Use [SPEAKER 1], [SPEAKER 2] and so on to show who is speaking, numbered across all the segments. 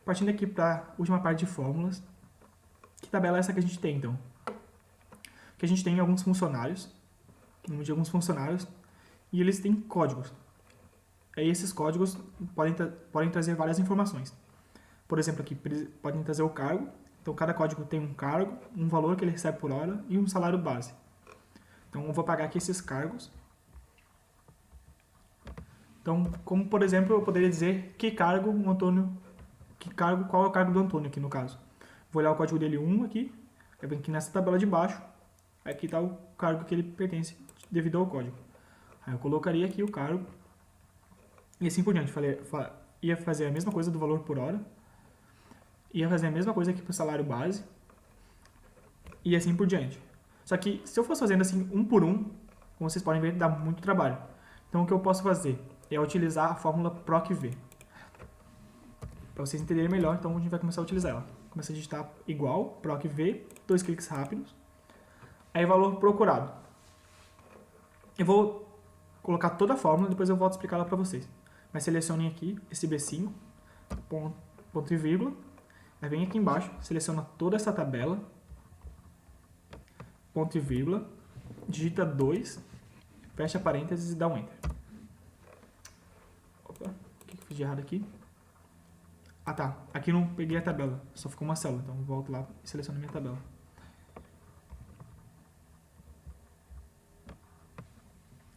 [SPEAKER 1] partindo aqui para a última parte de fórmulas, que tabela é essa que a gente tem, então? Que a gente tem alguns funcionários, número de alguns funcionários, e eles têm códigos. Aí esses códigos podem trazer várias informações. Por exemplo, aqui podem trazer o cargo. Então, cada código tem um cargo, um valor que ele recebe por hora e um salário base. Então, eu vou pagar aqui esses cargos. Então, como por exemplo, eu poderia dizer qual é o cargo do Antônio aqui no caso. Vou olhar o código dele 1 aqui, aí vem aqui nessa tabela de baixo, aqui está o cargo que ele pertence devido ao código. Aí eu colocaria aqui o cargo e assim por diante. Ia fazer a mesma coisa do valor por hora, ia fazer a mesma coisa aqui para o salário base e assim por diante. Só que se eu fosse fazendo assim um por um, como vocês podem ver, dá muito trabalho. Então o que eu posso fazer é utilizar a fórmula PROC-V. Para vocês entenderem melhor, então a gente vai começar a utilizar ela. Começa a digitar igual, PROC-V, 2 cliques rápidos. Aí valor procurado. Eu vou colocar toda a fórmula, depois eu volto a explicar ela para vocês. Mas selecionem aqui esse B5, ponto e vírgula. Aí vem aqui embaixo, seleciona toda essa tabela, ponto e vírgula, digita 2, fecha parênteses e dá um Enter. Opa, o que eu fiz de errado aqui? Ah tá, aqui não peguei a tabela, só ficou uma célula, então eu volto lá e seleciono a minha tabela.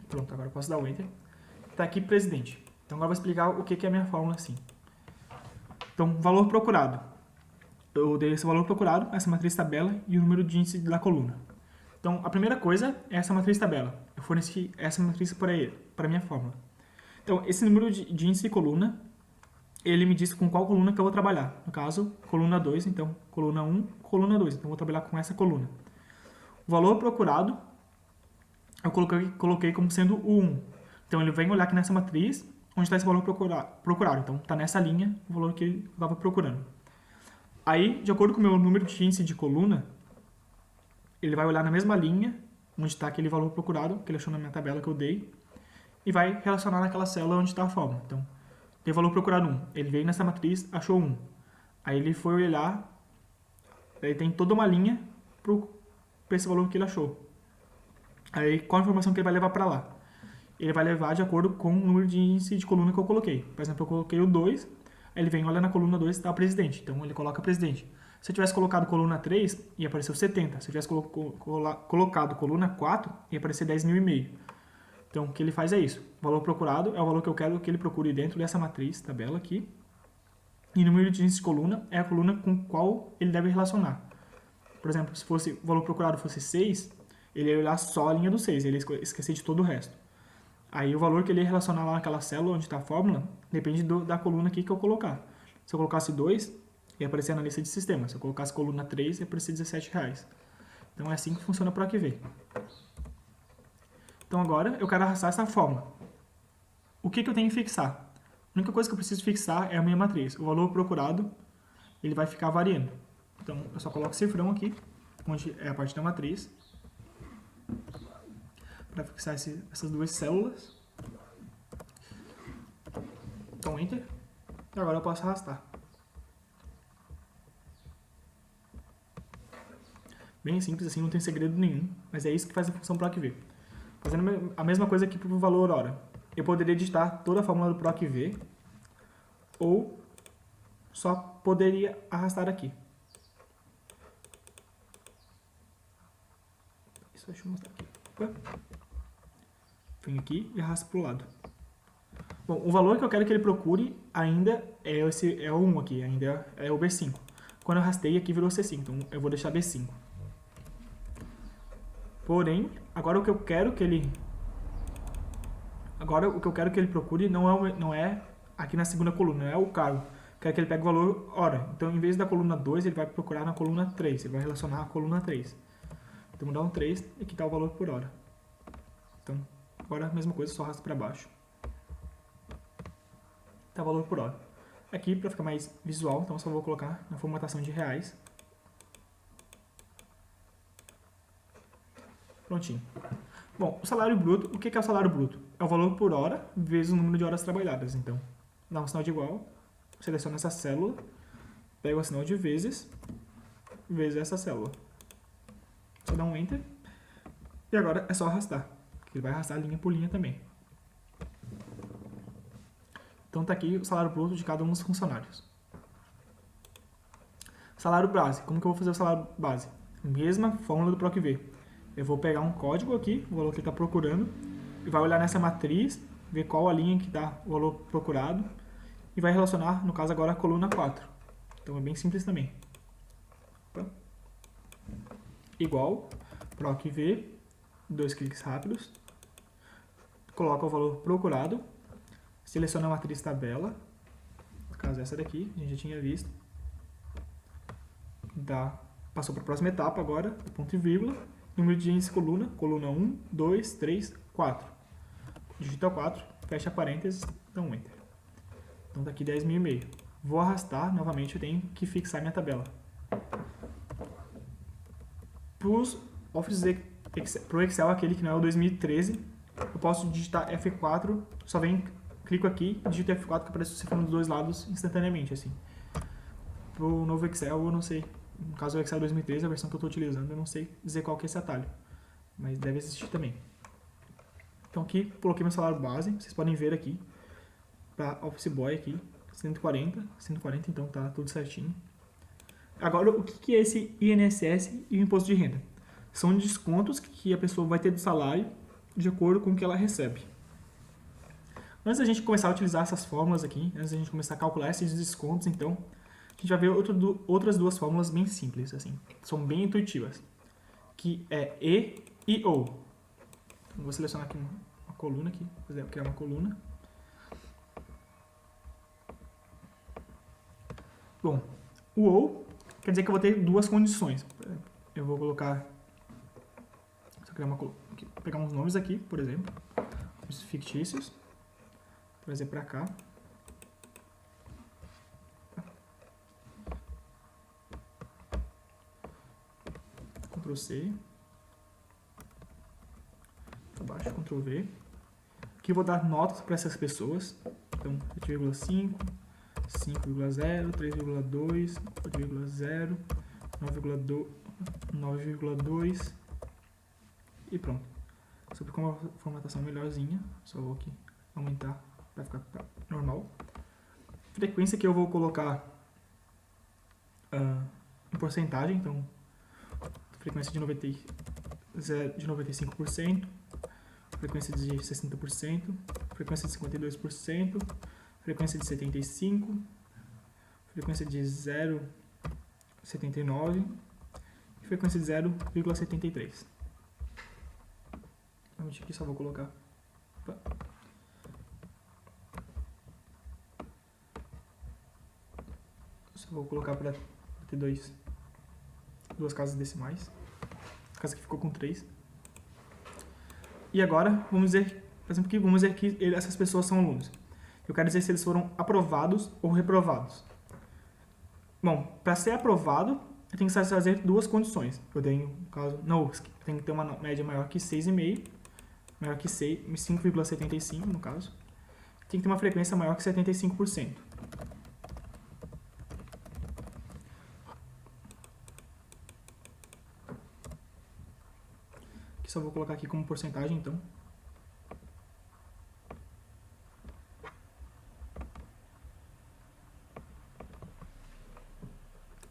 [SPEAKER 1] Pronto, agora eu posso dar o Enter. Está aqui presidente. Então agora eu vou explicar o que é a minha fórmula assim. Então, valor procurado. Eu dei esse valor procurado, essa matriz tabela e o número de índice da coluna. Então, a primeira coisa é essa matriz tabela. Eu forneci essa matriz para a minha fórmula. Então, esse número de índice de coluna, ele me diz com qual coluna que eu vou trabalhar. No caso, coluna 2, então, coluna 1, coluna 2. Então, eu vou trabalhar com essa coluna. O valor procurado, eu coloquei como sendo o 1. Então, ele vem olhar aqui nessa matriz, onde está esse valor procurado. Então, está nessa linha o valor que eu estava procurando. Aí, de acordo com o meu número de índice de coluna, ele vai olhar na mesma linha, onde está aquele valor procurado, que ele achou na minha tabela que eu dei, e vai relacionar naquela célula onde está a fórmula. Então, tem valor procurado 1. Ele veio nessa matriz, achou 1. Aí ele foi olhar, aí tem toda uma linha para esse valor que ele achou. Aí, qual a informação que ele vai levar para lá? Ele vai levar de acordo com o número de índice de coluna que eu coloquei. Por exemplo, eu coloquei o 2, aí ele vem, olha na coluna 2 está o presidente. Então, ele coloca presidente. Se eu tivesse colocado coluna 3, ia aparecer o 70. Se eu tivesse colocado coluna 4, ia aparecer 10.500. Então, o que ele faz é isso. O valor procurado é o valor que eu quero que ele procure dentro dessa matriz, tabela aqui. E o número de índice de coluna é a coluna com qual ele deve relacionar. Por exemplo, se o valor procurado fosse 6, ele ia olhar só a linha do 6, ele ia esquecer de todo o resto. Aí, o valor que ele ia relacionar lá naquela célula onde está a fórmula, depende da coluna aqui que eu colocar. Se eu colocasse 2, ia aparecer na lista de sistema. Se eu colocasse coluna 3, ia aparecer R$17. Então, é assim que funciona o PROC-V. Então, agora, eu quero arrastar essa fórmula. O que eu tenho que fixar? A única coisa que eu preciso fixar é a minha matriz. O valor procurado, ele vai ficar variando. Então, eu só coloco cifrão aqui, onde é a parte da matriz, para fixar essas duas células. Então, Enter. E agora eu posso arrastar. Bem simples assim, não tem segredo nenhum, mas é isso que faz a função PROC-V. Fazendo a mesma coisa aqui para o valor hora. Eu poderia digitar toda a fórmula do PROC-V ou só poderia arrastar aqui. Isso, deixa eu mostrar aqui. Opa. Venho aqui e arrasto para o lado. Bom, o valor que eu quero que ele procure ainda é o 1 aqui, ainda é o B5. Quando eu arrastei aqui virou C5, então eu vou deixar B5. Porém, agora o que eu quero que ele procure não é aqui na segunda coluna, não é o cargo. Eu quero que ele pegue o valor hora. Então, em vez da coluna 2, ele vai procurar na coluna 3. Ele vai relacionar a coluna 3. Então, vou dar um 3 e aqui está o valor por hora. Então, agora a mesma coisa, só arrasto para baixo. Está o valor por hora. Aqui, para ficar mais visual, então eu só vou colocar na formatação de reais. Prontinho. Bom, o salário bruto, o que é o salário bruto? É o valor por hora vezes o número de horas trabalhadas. Então, dá um sinal de igual, seleciona essa célula, pego o sinal de vezes essa célula. Só dá um Enter. E agora é só arrastar. Ele vai arrastar linha por linha também. Então tá aqui o salário bruto de cada um dos funcionários. Salário base. Como que eu vou fazer o salário base? Mesma fórmula do PROC-V. Eu vou pegar um código aqui, o valor que ele está procurando, e vai olhar nessa matriz, ver qual a linha que está o valor procurado, e vai relacionar, no caso agora, a coluna 4. Então é bem simples também. Igual, PROC-V, 2 cliques rápidos, coloca o valor procurado, seleciona a matriz tabela, no caso essa daqui, a gente já tinha visto, passou para a próxima etapa agora, ponto e vírgula, número de índice coluna, coluna 1, 2, 3, 4. Digita 4, fecha parênteses, dá um Enter. Então tá aqui 10.000,5. Vou arrastar, novamente eu tenho que fixar minha tabela. Para o Excel, aquele que não é o 2013, eu posso digitar F4, só clico aqui, digito F4 que aparece o cifrando dos dois lados instantaneamente, assim. Para o novo Excel, eu não sei. No caso do Excel 2013, a versão que eu estou utilizando, eu não sei dizer qual que é esse atalho. Mas deve existir também. Então aqui, coloquei meu salário base. Vocês podem ver aqui, para Office Boy aqui, 140, então tá tudo certinho. Agora, o que é esse INSS e o Imposto de Renda? São descontos que a pessoa vai ter do salário de acordo com o que ela recebe. Antes da gente começar a utilizar essas fórmulas aqui, antes da gente começar a calcular esses descontos, então, a gente vai ver outras duas fórmulas bem simples, assim, são bem intuitivas, que é e ou. Então, vou selecionar aqui uma coluna aqui, por exemplo, criar uma coluna. Bom, o ou quer dizer que eu vou ter duas condições. Eu vou colocar, só criar uma coluna, pegar uns nomes aqui, por exemplo, os fictícios, trazer para cá. Ctrl C, abaixo, Ctrl V. Aqui eu vou dar notas para essas pessoas. Então, 7,5, 5,0, 3,2, 8,0, 9,2 e pronto. Sobre como a formatação melhorzinha, só vou aqui aumentar para ficar normal. Frequência que eu vou colocar em porcentagem, então frequência de 95%, frequência de 60%, frequência de 52%, frequência de 75%, frequência de 0,79% e frequência de 0,73%. Realmente aqui só vou colocar. Só vou colocar para ter duas casas decimais. A casa que ficou com 3. E agora, vamos dizer, por exemplo, que essas pessoas são alunos. Eu quero dizer se eles foram aprovados ou reprovados. Bom, para ser aprovado, eu tenho que satisfazer duas condições. Eu tenho, no caso, na UFSC, eu tenho que ter uma média maior que 6,5, maior que 5,75 no caso. Tem que ter uma frequência maior que 75%. Só vou colocar aqui como porcentagem, então.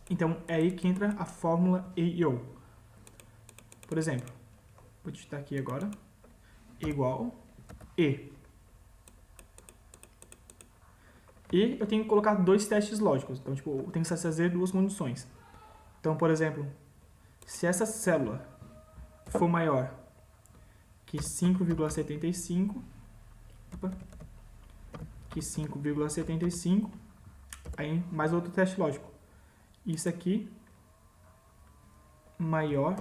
[SPEAKER 1] Então, é aí que entra a fórmula EIO. Por exemplo, vou digitar aqui agora, igual E. E eu tenho que colocar dois testes lógicos. Então, tipo, eu tenho que satisfazer duas condições. Então, por exemplo, se essa célula for maior que 5,75, aí mais outro teste lógico. Isso aqui maior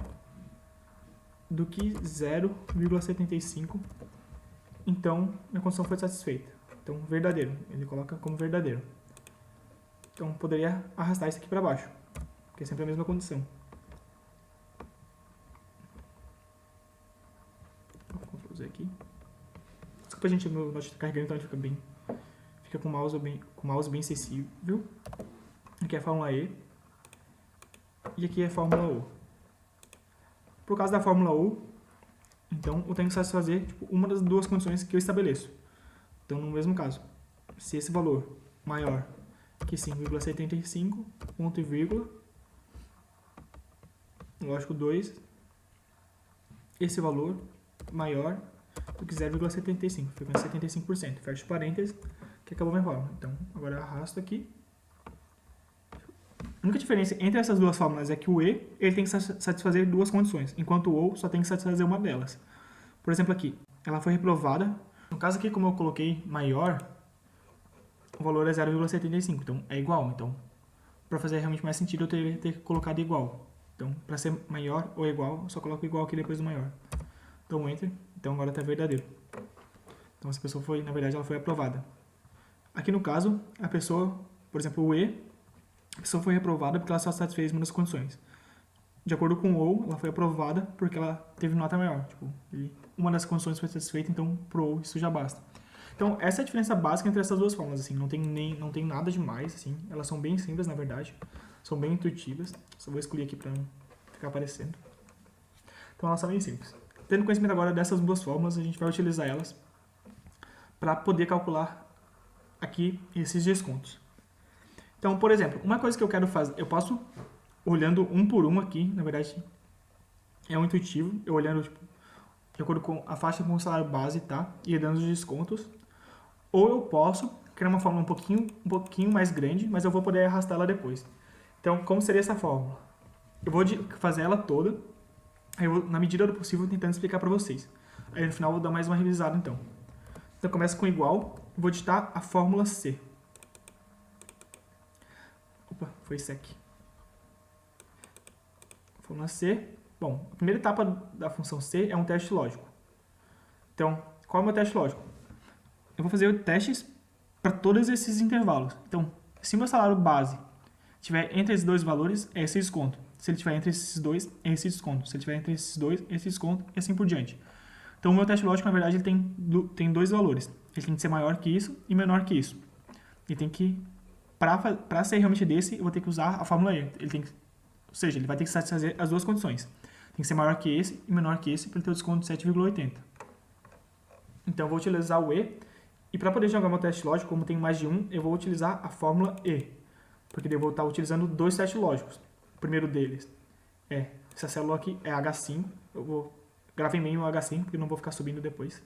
[SPEAKER 1] do que 0,75, então minha condição foi satisfeita. Então, verdadeiro, ele coloca como verdadeiro. Então, poderia arrastar isso aqui para baixo, porque é sempre a mesma condição. Ctrl Z aqui. Desculpa, gente, meu notebook está carregando, então ele fica com o mouse bem sensível. aqui é a fórmula E, e aqui é a fórmula U. Por causa da fórmula U, então eu tenho que satisfazer tipo, uma das duas condições que eu estabeleço. Então, no mesmo caso, se esse valor maior que 5,75, ponto e vírgula, lógico 2, esse valor maior do que 0,75, fica com 75%, fecha parênteses, que acabou a minha fórmula. Então, agora eu arrasto aqui. A única diferença entre essas duas fórmulas é que o E ele tem que satisfazer duas condições, enquanto o OU só tem que satisfazer uma delas. Por exemplo, aqui, ela foi reprovada. No caso aqui, como eu coloquei maior, o valor é 0,75, então é igual. Então, para fazer realmente mais sentido, eu teria que ter colocado igual. Então, para ser maior ou igual, eu só coloco igual aqui depois do maior. Então, Enter. Então, agora está verdadeiro. Então, essa pessoa foi, na verdade, ela foi aprovada. Aqui no caso, a pessoa, por exemplo, o E, a pessoa foi reprovada porque ela só satisfez uma das condições. De acordo com o OU, ela foi aprovada porque ela teve nota maior. Tipo, e uma das condições foi satisfeita, então pro OU isso já basta. Então, essa é a diferença básica entre essas duas fórmulas, assim, não tem nada demais, assim, elas são bem simples, na verdade, são bem intuitivas, só vou escolher aqui para não ficar aparecendo. Então, elas são bem simples. Tendo conhecimento agora dessas duas fórmulas, a gente vai utilizar elas para poder calcular aqui esses descontos. Então, por exemplo, uma coisa que eu quero fazer, eu posso, olhando um por um aqui, na verdade, é um intuitivo, eu olhando, tipo, de acordo com a faixa com o salário base, tá? E dando os descontos. Ou eu posso criar uma fórmula um pouquinho mais grande, mas eu vou poder arrastar ela depois. Então, como seria essa fórmula? Eu vou fazer ela toda, aí eu vou, na medida do possível, tentando explicar para vocês. Aí no final eu vou dar mais uma revisada, então. Então, começa com igual, vou digitar a fórmula C. Opa, foi isso aqui. Fórmula C. Bom, a primeira etapa da função C é um teste lógico. Então, qual é o meu teste lógico? Eu vou fazer testes para todos esses intervalos. Então, se o meu salário base estiver entre esses dois valores, é esse desconto. Se ele estiver entre esses dois, é esse desconto. Se ele estiver entre esses dois, é esse desconto, e assim por diante. Então, o meu teste lógico, na verdade, ele tem dois valores. Ele tem que ser maior que isso e menor que isso. Ele tem que, para ser realmente desse, eu vou ter que usar a fórmula E. Ou seja, ele vai ter que satisfazer as duas condições. Tem que ser maior que esse e menor que esse para ele ter o desconto de 7,80. Então, eu vou utilizar o E. E para poder jogar meu teste lógico, como tem mais de um, eu vou utilizar a fórmula E. Porque eu vou estar utilizando dois testes lógicos. O primeiro deles é, essa célula aqui é H5. Eu vou gravar bem o H5, porque não vou ficar subindo depois.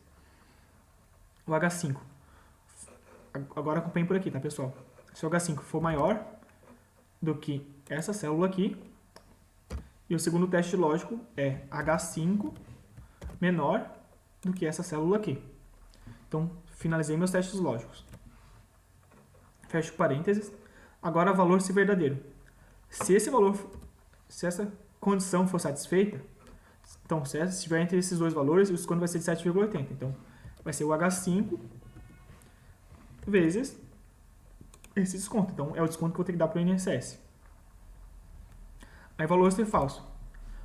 [SPEAKER 1] O H5. Agora acompanhe por aqui, tá, pessoal? Se o H5 for maior do que essa célula aqui, e o segundo teste lógico é H5 menor do que essa célula aqui. Então, finalizei meus testes lógicos. Fecho parênteses. Agora, valor se verdadeiro. Se essa condição for satisfeita, então, se estiver entre esses dois valores, o desconto vai ser de 7,80. Então, vai ser o H5 vezes esse desconto. Então, é o desconto que eu vou ter que dar para o INSS. Aí, valor se falso.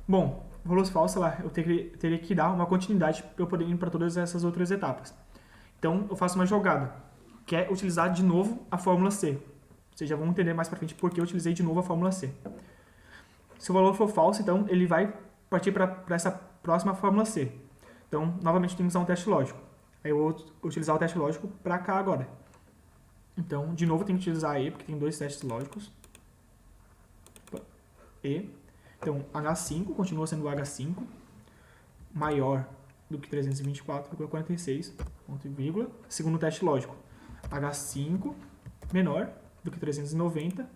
[SPEAKER 1] Bom, valor se falso, lá, eu teria que dar uma continuidade para eu poder ir para todas essas outras etapas. Então, eu faço uma jogada, que é utilizar de novo a fórmula C. Vocês já vão entender mais para frente porque eu utilizei de novo a fórmula C. Se o valor for falso, então, ele vai partir para essa próxima fórmula C. Então, novamente, tem que usar um teste lógico. Aí eu vou utilizar o teste lógico para cá agora. Então, de novo, eu tenho que utilizar E, porque tem dois testes lógicos. E. Então, H5 continua sendo o H5 maior do que 324,46, ponto e vírgula. Segundo teste lógico, H5 menor do que 390,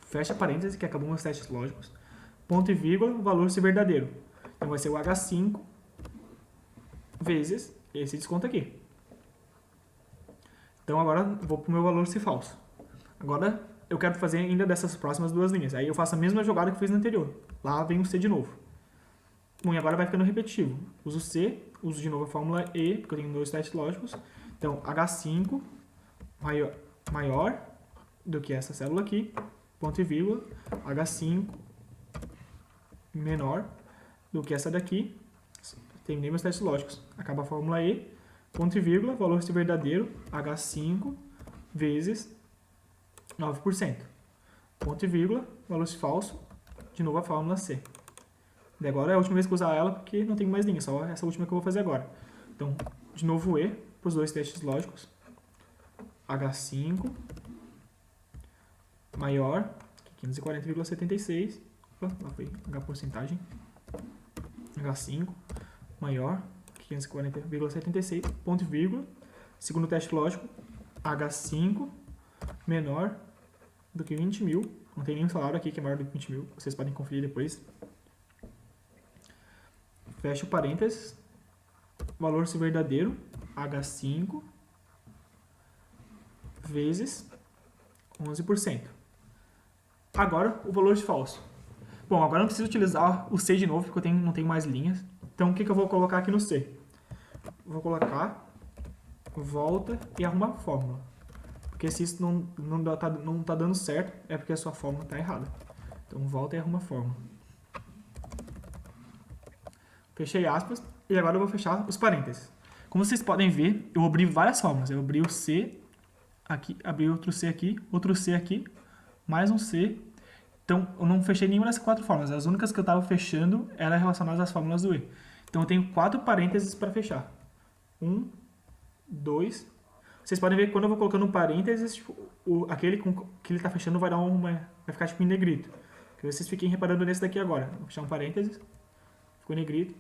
[SPEAKER 1] fecha parênteses, que acabou os testes lógicos, ponto e vírgula, valor se verdadeiro. Então vai ser o H5 vezes esse desconto aqui. Então agora vou para o meu valor se falso. Agora eu quero fazer ainda dessas próximas duas linhas. Aí eu faço a mesma jogada que fiz no anterior. Lá vem o C de novo. Bom, e agora vai ficando repetitivo. Uso C, uso de novo a fórmula E, porque eu tenho dois testes lógicos. Então, H5 maior do que essa célula aqui, ponto e vírgula, H5 menor do que essa daqui. Terminei meus testes lógicos. Acaba a fórmula E, ponto e vírgula, valor se verdadeiro, H5 vezes 9%. ponto e vírgula, valor falso, de novo a fórmula C. E agora é a última vez que eu usar ela, porque não tem mais linha, só essa última que eu vou fazer agora. Então, de novo E, para os dois testes lógicos. H5 maior que 540,76. Opa, lá foi H porcentagem. H5 maior que 540,76, ponto e vírgula. Segundo teste lógico, H5 menor do que 20 mil. Não tem nenhum salário aqui que é maior do que 20 mil. Vocês podem conferir depois. Fecha o parênteses. Valor se verdadeiro, H5 vezes 11%. Agora, o valor de falso. Bom, agora não preciso utilizar o C de novo, porque eu não tenho mais linhas. Então, o que eu vou colocar aqui no C? Vou colocar volta e arruma a fórmula. Porque se isso não tá dando certo, é porque a sua fórmula está errada. Então, volta e arruma a fórmula. Fechei aspas. E agora eu vou fechar os parênteses. Como vocês podem ver, eu abri várias fórmulas. Eu abri o C aqui, abri outro C aqui, mais um C. Então, eu não fechei nenhuma dessas 4 fórmulas. As únicas que eu estava fechando eram relacionadas às fórmulas do E. Então, eu tenho 4 parênteses para fechar. 1, 2. Vocês podem ver que quando eu vou colocando um parênteses, tipo, aquele que ele está fechando vai ficar tipo em negrito. Que vocês fiquem reparando nesse daqui agora. Vou fechar um parênteses, ficou em negrito.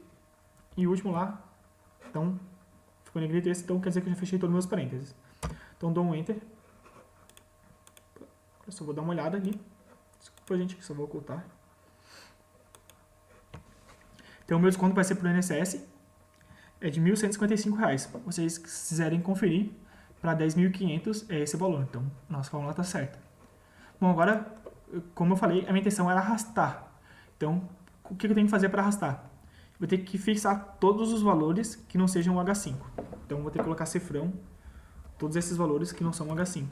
[SPEAKER 1] E o último lá, então, ficou em negrito esse, então quer dizer que eu já fechei todos os meus parênteses. Então, dou um Enter. Eu só vou dar uma olhada aqui. Desculpa, gente, que só vou ocultar. Então, o meu desconto vai ser para o INSS. É de R$ 1.155. Se vocês quiserem conferir, para 10.500 é esse valor. Então, nossa fórmula está certa. Bom, agora, como eu falei, a minha intenção era arrastar. Então, o que eu tenho que fazer para arrastar? Vou ter que fixar todos os valores que não sejam o H5. Então, vou ter que colocar cifrão, todos esses valores que não são o H5.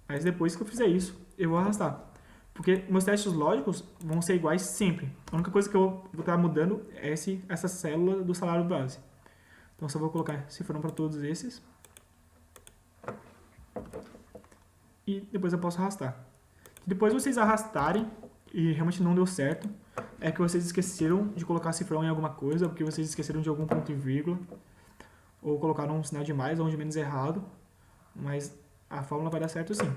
[SPEAKER 1] Mas depois que eu fizer isso, eu vou arrastar. Porque meus testes lógicos vão ser iguais sempre. A única coisa que eu vou estar mudando é essa célula do salário base. Então, só vou colocar cifrão para todos esses. E depois eu posso arrastar. Depois vocês arrastarem e realmente não deu certo, é que vocês esqueceram de colocar cifrão em alguma coisa, ou porque vocês esqueceram de algum ponto e vírgula, ou colocaram um sinal de mais ou de menos errado, mas a fórmula vai dar certo sim.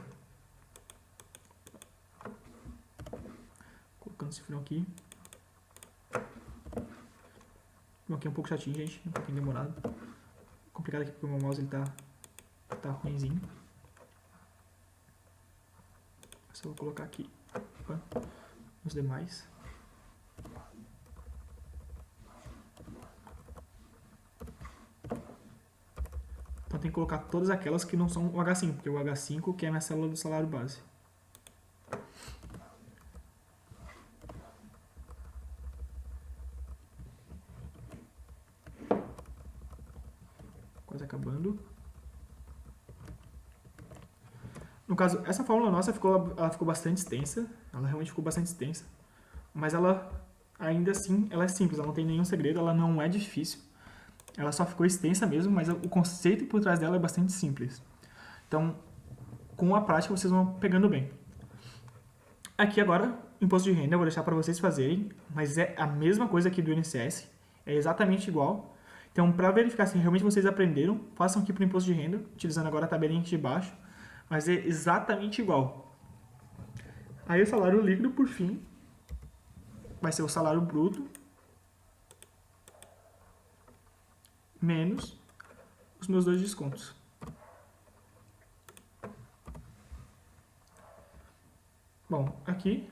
[SPEAKER 1] Colocando cifrão aqui. Aqui é um pouco chatinho, gente, um pouquinho demorado. Complicado aqui porque o meu mouse ele tá ruimzinho. Só vou colocar aqui os demais. Então tem que colocar todas aquelas que não são o H5, porque o H5 que é a minha célula do salário base. Quase acabando. No caso, essa fórmula nossa ela ficou bastante extensa. Ela realmente ficou bastante extensa. Mas ela, ainda assim, ela é simples. Ela não tem nenhum segredo, ela não é difícil. Ela só ficou extensa mesmo, mas o conceito por trás dela é bastante simples. Então, com a prática, vocês vão pegando bem. Aqui agora, imposto de renda, eu vou deixar para vocês fazerem. Mas é a mesma coisa aqui do INSS. É exatamente igual. Então, para verificar se realmente vocês aprenderam, façam aqui para o imposto de renda, utilizando agora a tabelinha aqui de baixo. Mas é exatamente igual. Aí o salário líquido, por fim, vai ser o salário bruto menos os meus 2 descontos. Bom, aqui,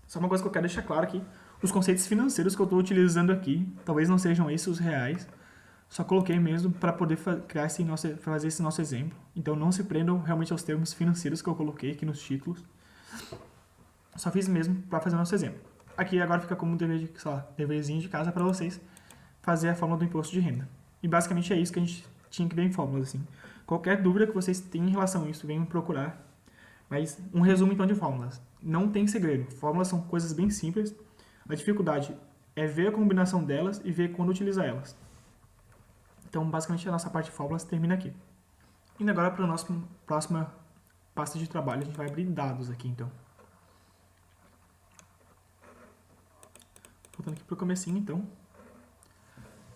[SPEAKER 1] só uma coisa que eu quero deixar claro aqui, os conceitos financeiros que eu estou utilizando aqui, talvez não sejam esses os reais, só coloquei mesmo para poder fazer esse nosso exemplo. Então não se prendam realmente aos termos financeiros que eu coloquei aqui nos títulos. Só fiz mesmo para fazer o nosso exemplo. Aqui agora fica como um deverzinho de casa para vocês fazer a fórmula do imposto de renda. E basicamente é isso que a gente tinha que ver em fórmulas. Assim. Qualquer dúvida que vocês tenham em relação a isso, venham me procurar. Mas um resumo então de fórmulas. Não tem segredo. Fórmulas são coisas bem simples. A dificuldade é ver a combinação delas e ver quando utilizar elas. Então, basicamente, a nossa parte de fórmulas termina aqui. Indo agora para a nossa próxima pasta de trabalho, a gente vai abrir dados aqui, então. Voltando aqui pro comecinho, então.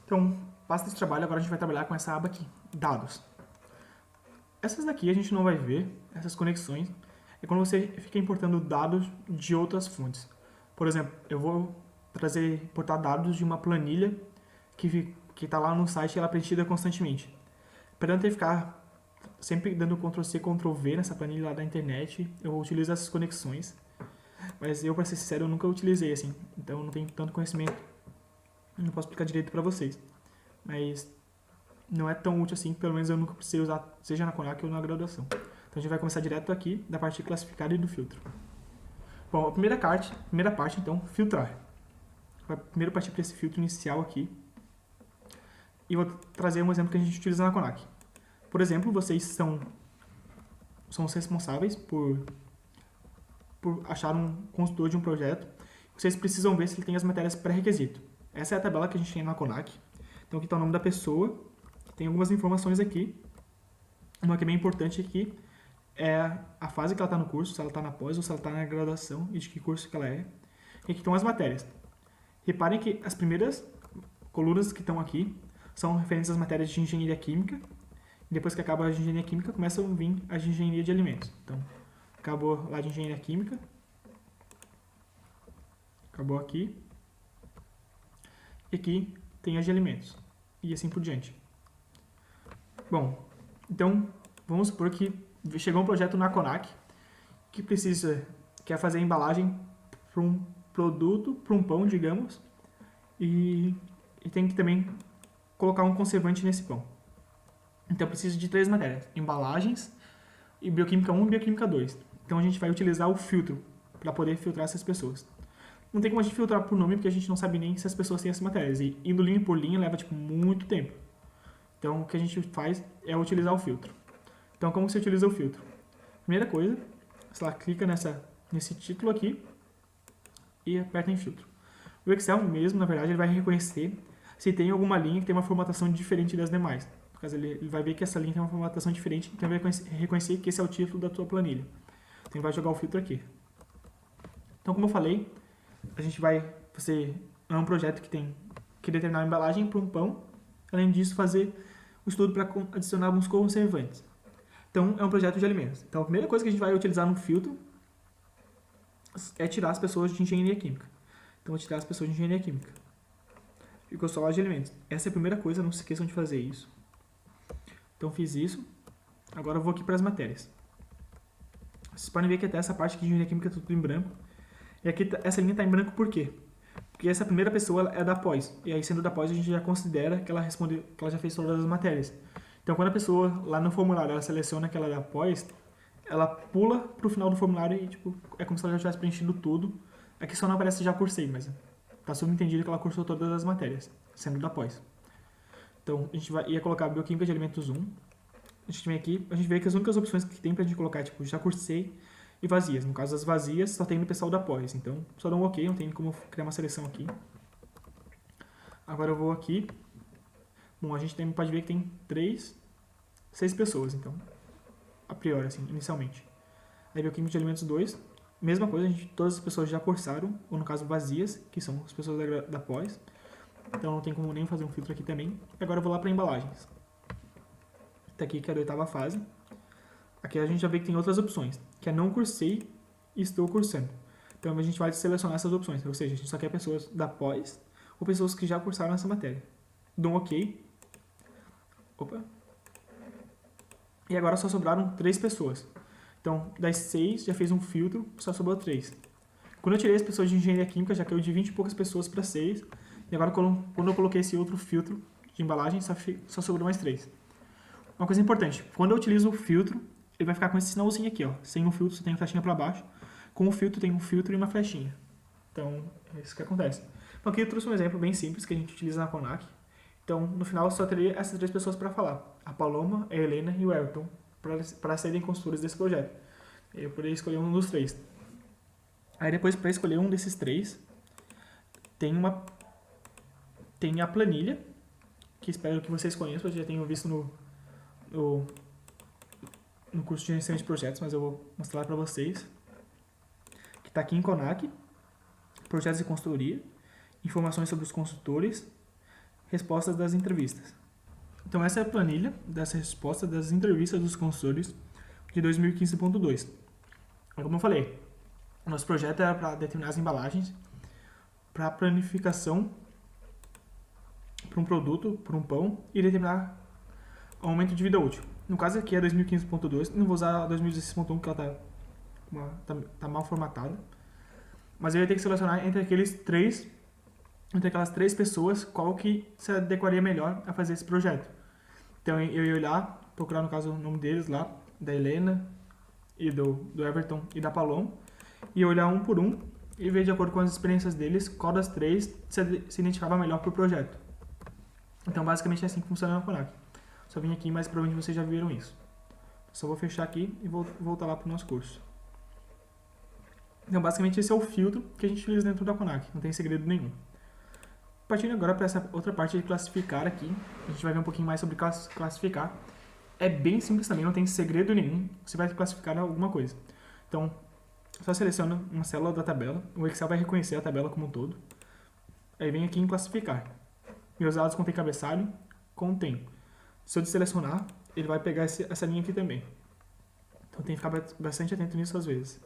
[SPEAKER 1] Então, pasta de trabalho, agora a gente vai trabalhar com essa aba aqui, dados. Essas daqui a gente não vai ver, essas conexões, é quando você fica importando dados de outras fontes. Por exemplo, eu vou importar dados de uma planilha que está lá no site e ela é preenchida constantemente. Para não ter que ficar sempre dando Ctrl+C, Ctrl+V nessa planilha lá da internet, eu utilizo essas conexões. Mas eu, para ser sincero, eu nunca utilizei assim, então eu não tenho tanto conhecimento, não posso explicar direito para vocês. Mas não é tão útil assim, pelo menos eu nunca precisei usar, seja na Conac ou na graduação. Então a gente vai começar direto aqui, da parte classificada e do filtro. Bom, a primeira parte então, filtrar. Vai primeiro partir para esse filtro inicial aqui. E vou trazer um exemplo que a gente utiliza na Conac. Por exemplo, vocês são os responsáveis por achar um consultor de um projeto. Vocês precisam ver se ele tem as matérias pré-requisito. Essa é a tabela que a gente tem na Conac. Então aqui está o nome da pessoa. Tem algumas informações aqui. Uma que é bem importante aqui é a fase que ela está no curso, se ela está na pós ou se ela está na graduação e de que curso que ela é. E aqui estão as matérias. Reparem que as primeiras colunas que estão aqui são referentes às matérias de engenharia química. E depois que acaba a de engenharia química, começa a vir a de engenharia de alimentos. Então, acabou lá de engenharia química. Acabou aqui. E aqui tem as de alimentos. E assim por diante. Bom, então, vamos supor que chegou um projeto na Conac que quer fazer a embalagem para um produto, para um pão, digamos, e tem que também colocar um conservante nesse pão. Então, preciso de 3 matérias: embalagens, e bioquímica 1 e bioquímica 2. Então, a gente vai utilizar o filtro para poder filtrar essas pessoas. Não tem como a gente filtrar por nome, porque a gente não sabe nem se as pessoas têm essas matérias. E indo linha por linha leva muito tempo. Então, o que a gente faz é utilizar o filtro. Então, como você utiliza o filtro? Primeira coisa, você clica nesse título aqui e aperta em filtro. O Excel mesmo, na verdade, ele vai reconhecer se tem alguma linha que tem uma formatação diferente das demais. No caso, ele vai ver que essa linha tem uma formatação diferente, então ele vai reconhecer que esse é o título da tua planilha. Então, ele vai jogar o filtro aqui. Então, como eu falei, você é um projeto que determinar a embalagem para um pão. Além disso, fazer o estudo para adicionar alguns conservantes. Então, é um projeto de alimentos. Então, a primeira coisa que a gente vai utilizar no filtro é tirar as pessoas de engenharia química. Então, vou tirar as pessoas de engenharia química. Ficou só as de alimentos. Essa é a primeira coisa, não se esqueçam de fazer isso. Então, fiz isso. Agora, eu vou aqui para as matérias. Vocês podem ver que até essa parte aqui de engenharia química está tudo em branco. E aqui, essa linha está em branco por quê? Porque essa primeira pessoa é da pós. E aí, sendo da pós, a gente já considera que ela já fez todas as matérias. Então, quando a pessoa, lá no formulário, ela seleciona que ela é da pós, ela pula para o final do formulário e, é como se ela já tivesse preenchido tudo. Aqui só não aparece já cursei, mas está subentendido que ela cursou todas as matérias, sendo da pós. Então, a gente ia colocar bioquímica de alimentos 1. A gente vem aqui, a gente vê que as únicas opções que tem para a gente colocar é, já cursei e vazias. No caso, as vazias só tem no pessoal da pós. Então, só dá um OK, não tem como criar uma seleção aqui. Agora eu vou aqui. Bom, a gente pode ver que tem 6 pessoas, então, a priori, assim, inicialmente. Aí bioquímica de alimentos 2, mesma coisa, todas as pessoas já cursaram, ou no caso vazias, que são as pessoas da pós. Então não tem como nem fazer um filtro aqui também. E agora eu vou lá para embalagens. Tá aqui que é a 8ª fase. Aqui a gente já vê que tem outras opções, que é não cursei e estou cursando. Então a gente vai selecionar essas opções, ou seja, a gente só quer pessoas da pós ou pessoas que já cursaram essa matéria. Dou um OK. Opa. E agora só sobraram 3 pessoas. Então, das 6, já fez um filtro, só sobrou 3. Quando eu tirei as pessoas de engenharia química, já caiu de 20 e poucas pessoas para 6. E agora, quando eu coloquei esse outro filtro de embalagem, só sobrou mais 3. Uma coisa importante, quando eu utilizo o filtro, ele vai ficar com esse sinalzinho aqui, ó. Sem o filtro, você tem a flechinha para baixo. Com o filtro, tem um filtro e uma flechinha. Então, é isso que acontece. Então, aqui eu trouxe um exemplo bem simples que a gente utiliza na Conac. Então, no final, eu só teria essas 3 pessoas para falar. A Paloma, a Helena e o Everton, para serem consultores desse projeto. Eu poderia escolher um dos 3. Aí depois, para escolher um desses 3, tem a planilha, que espero que vocês conheçam, eu já tenho visto no curso de gerenciamento de projetos, mas eu vou mostrar para vocês, que está aqui em CONAC, projetos de consultoria, informações sobre os consultores, respostas das entrevistas. Então essa é a planilha dessa resposta das entrevistas dos consultores de 2015.2. Como eu falei, nosso projeto era para determinar as embalagens, para planificação, para um produto, para um pão, e determinar o aumento de vida útil. No caso aqui é 2015.2, não vou usar a 2016.1 porque ela tá mal formatada, mas eu ia ter que selecionar entre aquelas três pessoas, qual que se adequaria melhor a fazer esse projeto. Então eu ia olhar, procurar no caso o nome deles lá, da Helena, e do Everton e da Palom, e olhar um por um e ver de acordo com as experiências deles qual das três se identificava melhor para o projeto. Então basicamente é assim que funciona na CONAC. Só vim aqui, mas provavelmente vocês já viram isso. Só vou fechar aqui e vou voltar lá para o nosso curso. Então basicamente esse é o filtro que a gente utiliza dentro da CONAC, não tem segredo nenhum. Partindo agora para essa outra parte de classificar aqui, a gente vai ver um pouquinho mais sobre classificar. É bem simples também, não tem segredo nenhum, você vai classificar alguma coisa. Então, só seleciona uma célula da tabela, o Excel vai reconhecer a tabela como um todo. Aí vem aqui em classificar. Meus dados contém cabeçalho? Contém. Se eu desselecionar, ele vai pegar essa linha aqui também. Então tem que ficar bastante atento nisso às vezes.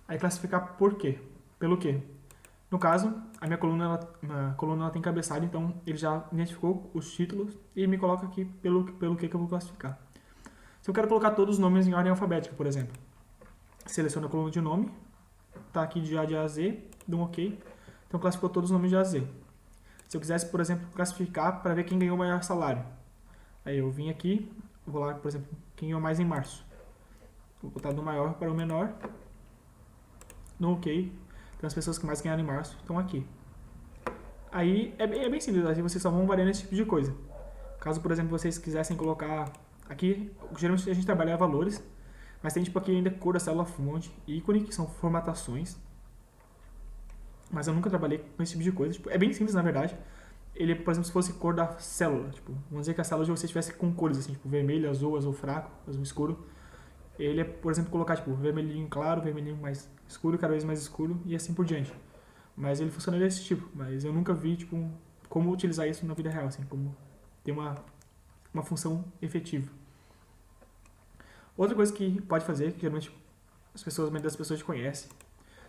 [SPEAKER 1] Aí classificar por quê? Pelo quê? No caso, a minha coluna ela tem cabeçalho, então ele já identificou os títulos e me coloca aqui pelo que eu vou classificar. Se eu quero colocar todos os nomes em ordem alfabética, por exemplo, seleciono a coluna de nome, tá aqui de A de A a Z, dou um OK, então classificou todos os nomes de A a Z. Se eu quisesse, por exemplo, classificar para ver quem ganhou o maior salário, aí eu vim aqui, vou lá, por exemplo, quem ganhou mais em março. Vou botar do maior para o menor, dou um OK. Então as pessoas que mais ganharam em março estão aqui. Aí é bem simples, aí vocês só vão variando esse tipo de coisa. Caso, por exemplo, vocês quisessem colocar aqui, geralmente a gente trabalha valores, mas tem tipo aqui ainda cor da célula fonte, ícone, que são formatações. Mas eu nunca trabalhei com esse tipo de coisa. Tipo, é bem simples, na verdade. Ele, por exemplo, se fosse cor da célula, tipo, vamos dizer que a célula de vocês estivesse com cores assim, tipo vermelho, azul fraco, azul escuro. Ele é, por exemplo, colocar tipo vermelhinho claro, vermelhinho mais escuro, cada vez mais escuro e assim por diante. Mas ele funciona desse tipo, mas eu nunca vi tipo como utilizar isso na vida real, assim, como ter uma função efetiva. Outra coisa que pode fazer, que geralmente a maioria das pessoas conhecem,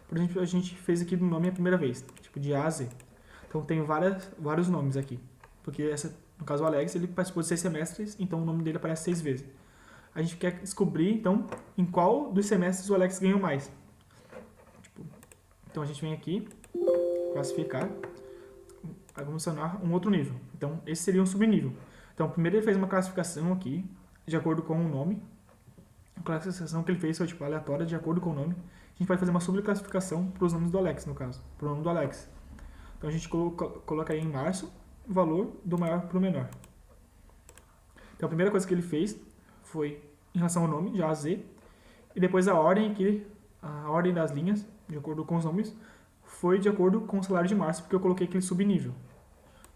[SPEAKER 1] por exemplo, a gente fez aqui no nome a primeira vez, tipo de A a Z. Então tem vários nomes aqui, porque no caso o Alex, ele participou de 6 semestres, então o nome dele aparece 6 vezes. A gente quer descobrir, então, em qual dos semestres o Alex ganhou mais. Então a gente vem aqui, classificar, vamos adicionar um outro nível. Então esse seria um subnível. Então primeiro ele fez uma classificação aqui, de acordo com o nome. A classificação que ele fez foi tipo aleatória, de acordo com o nome. A gente vai fazer uma subclassificação para os nomes do Alex, no caso, para o nome do Alex. Então a gente coloca aí em março o valor do maior para o menor. Então a primeira coisa que ele fez foi em relação ao nome, de A a Z, e depois a ordem aqui, a ordem das linhas, de acordo com os nomes, foi de acordo com o salário de março, porque eu coloquei aquele subnível.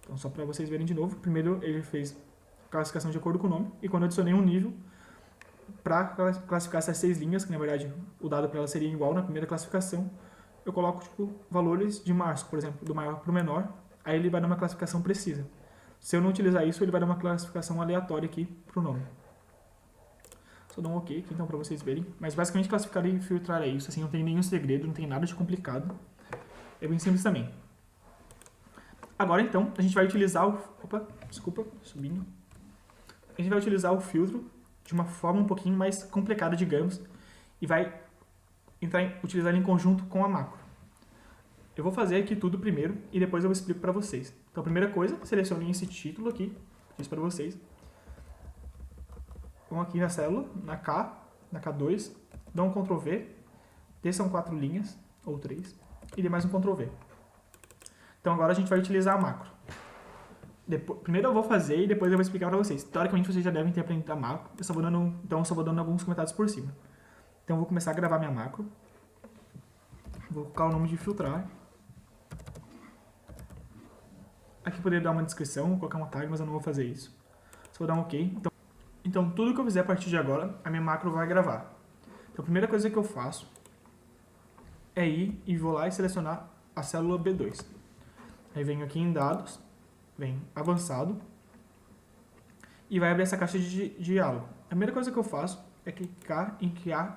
[SPEAKER 1] Então, só para vocês verem de novo, primeiro ele fez classificação de acordo com o nome, e quando eu adicionei um nível, para classificar essas 6 linhas, que na verdade o dado para elas seria igual na primeira classificação, eu coloco tipo, valores de março, por exemplo, do maior para o menor, aí ele vai dar uma classificação precisa. Se eu não utilizar isso, ele vai dar uma classificação aleatória aqui para o nome. Só dou um OK aqui, então, para vocês verem. Mas basicamente classificar e filtrar é isso, assim, não tem nenhum segredo, não tem nada de complicado. É bem simples também. Agora, então, a gente vai utilizar o... Opa, desculpa, subindo. A gente vai utilizar o filtro de uma forma um pouquinho mais complicada, digamos, e vai utilizar ele em conjunto com a macro. Eu vou fazer aqui tudo primeiro e depois eu explico para vocês. Então, a primeira coisa, selecionem esse título aqui, fiz para vocês. Vão aqui na célula, na K2, dão um Ctrl V, desçam 4 linhas, ou 3, e dê mais um Ctrl V. Então agora a gente vai utilizar a macro. Primeiro eu vou fazer e depois eu vou explicar para vocês. Teoricamente vocês já devem ter aprendido a macro, eu só vou dando alguns comentários por cima. Então eu vou começar a gravar minha macro. Vou colocar o nome de filtrar. Aqui eu poderia dar uma descrição, vou colocar uma tag, mas eu não vou fazer isso. Só vou dar um OK. Então Então, tudo que eu fizer a partir de agora, a minha macro vai gravar. Então, a primeira coisa que eu faço é ir e vou lá e selecionar a célula B2. Aí venho aqui em dados, vem avançado, e vai abrir essa caixa de diálogo. A primeira coisa que eu faço é clicar em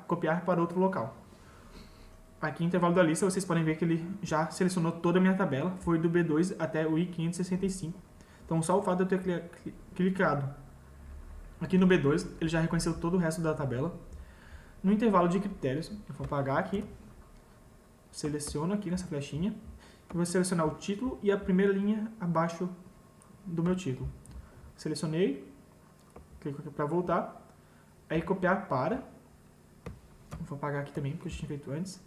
[SPEAKER 1] copiar para outro local. Aqui em intervalo da lista, vocês podem ver que ele já selecionou toda a minha tabela, foi do B2 até o I565. Então, só o fato de eu ter clicado aqui no B2, ele já reconheceu todo o resto da tabela. No intervalo de critérios, eu vou apagar aqui, seleciono aqui nessa flechinha, e vou selecionar o título e a primeira linha abaixo do meu título. Selecionei, clico aqui para voltar, aí copiar para, vou apagar aqui também, porque eu já tinha feito antes,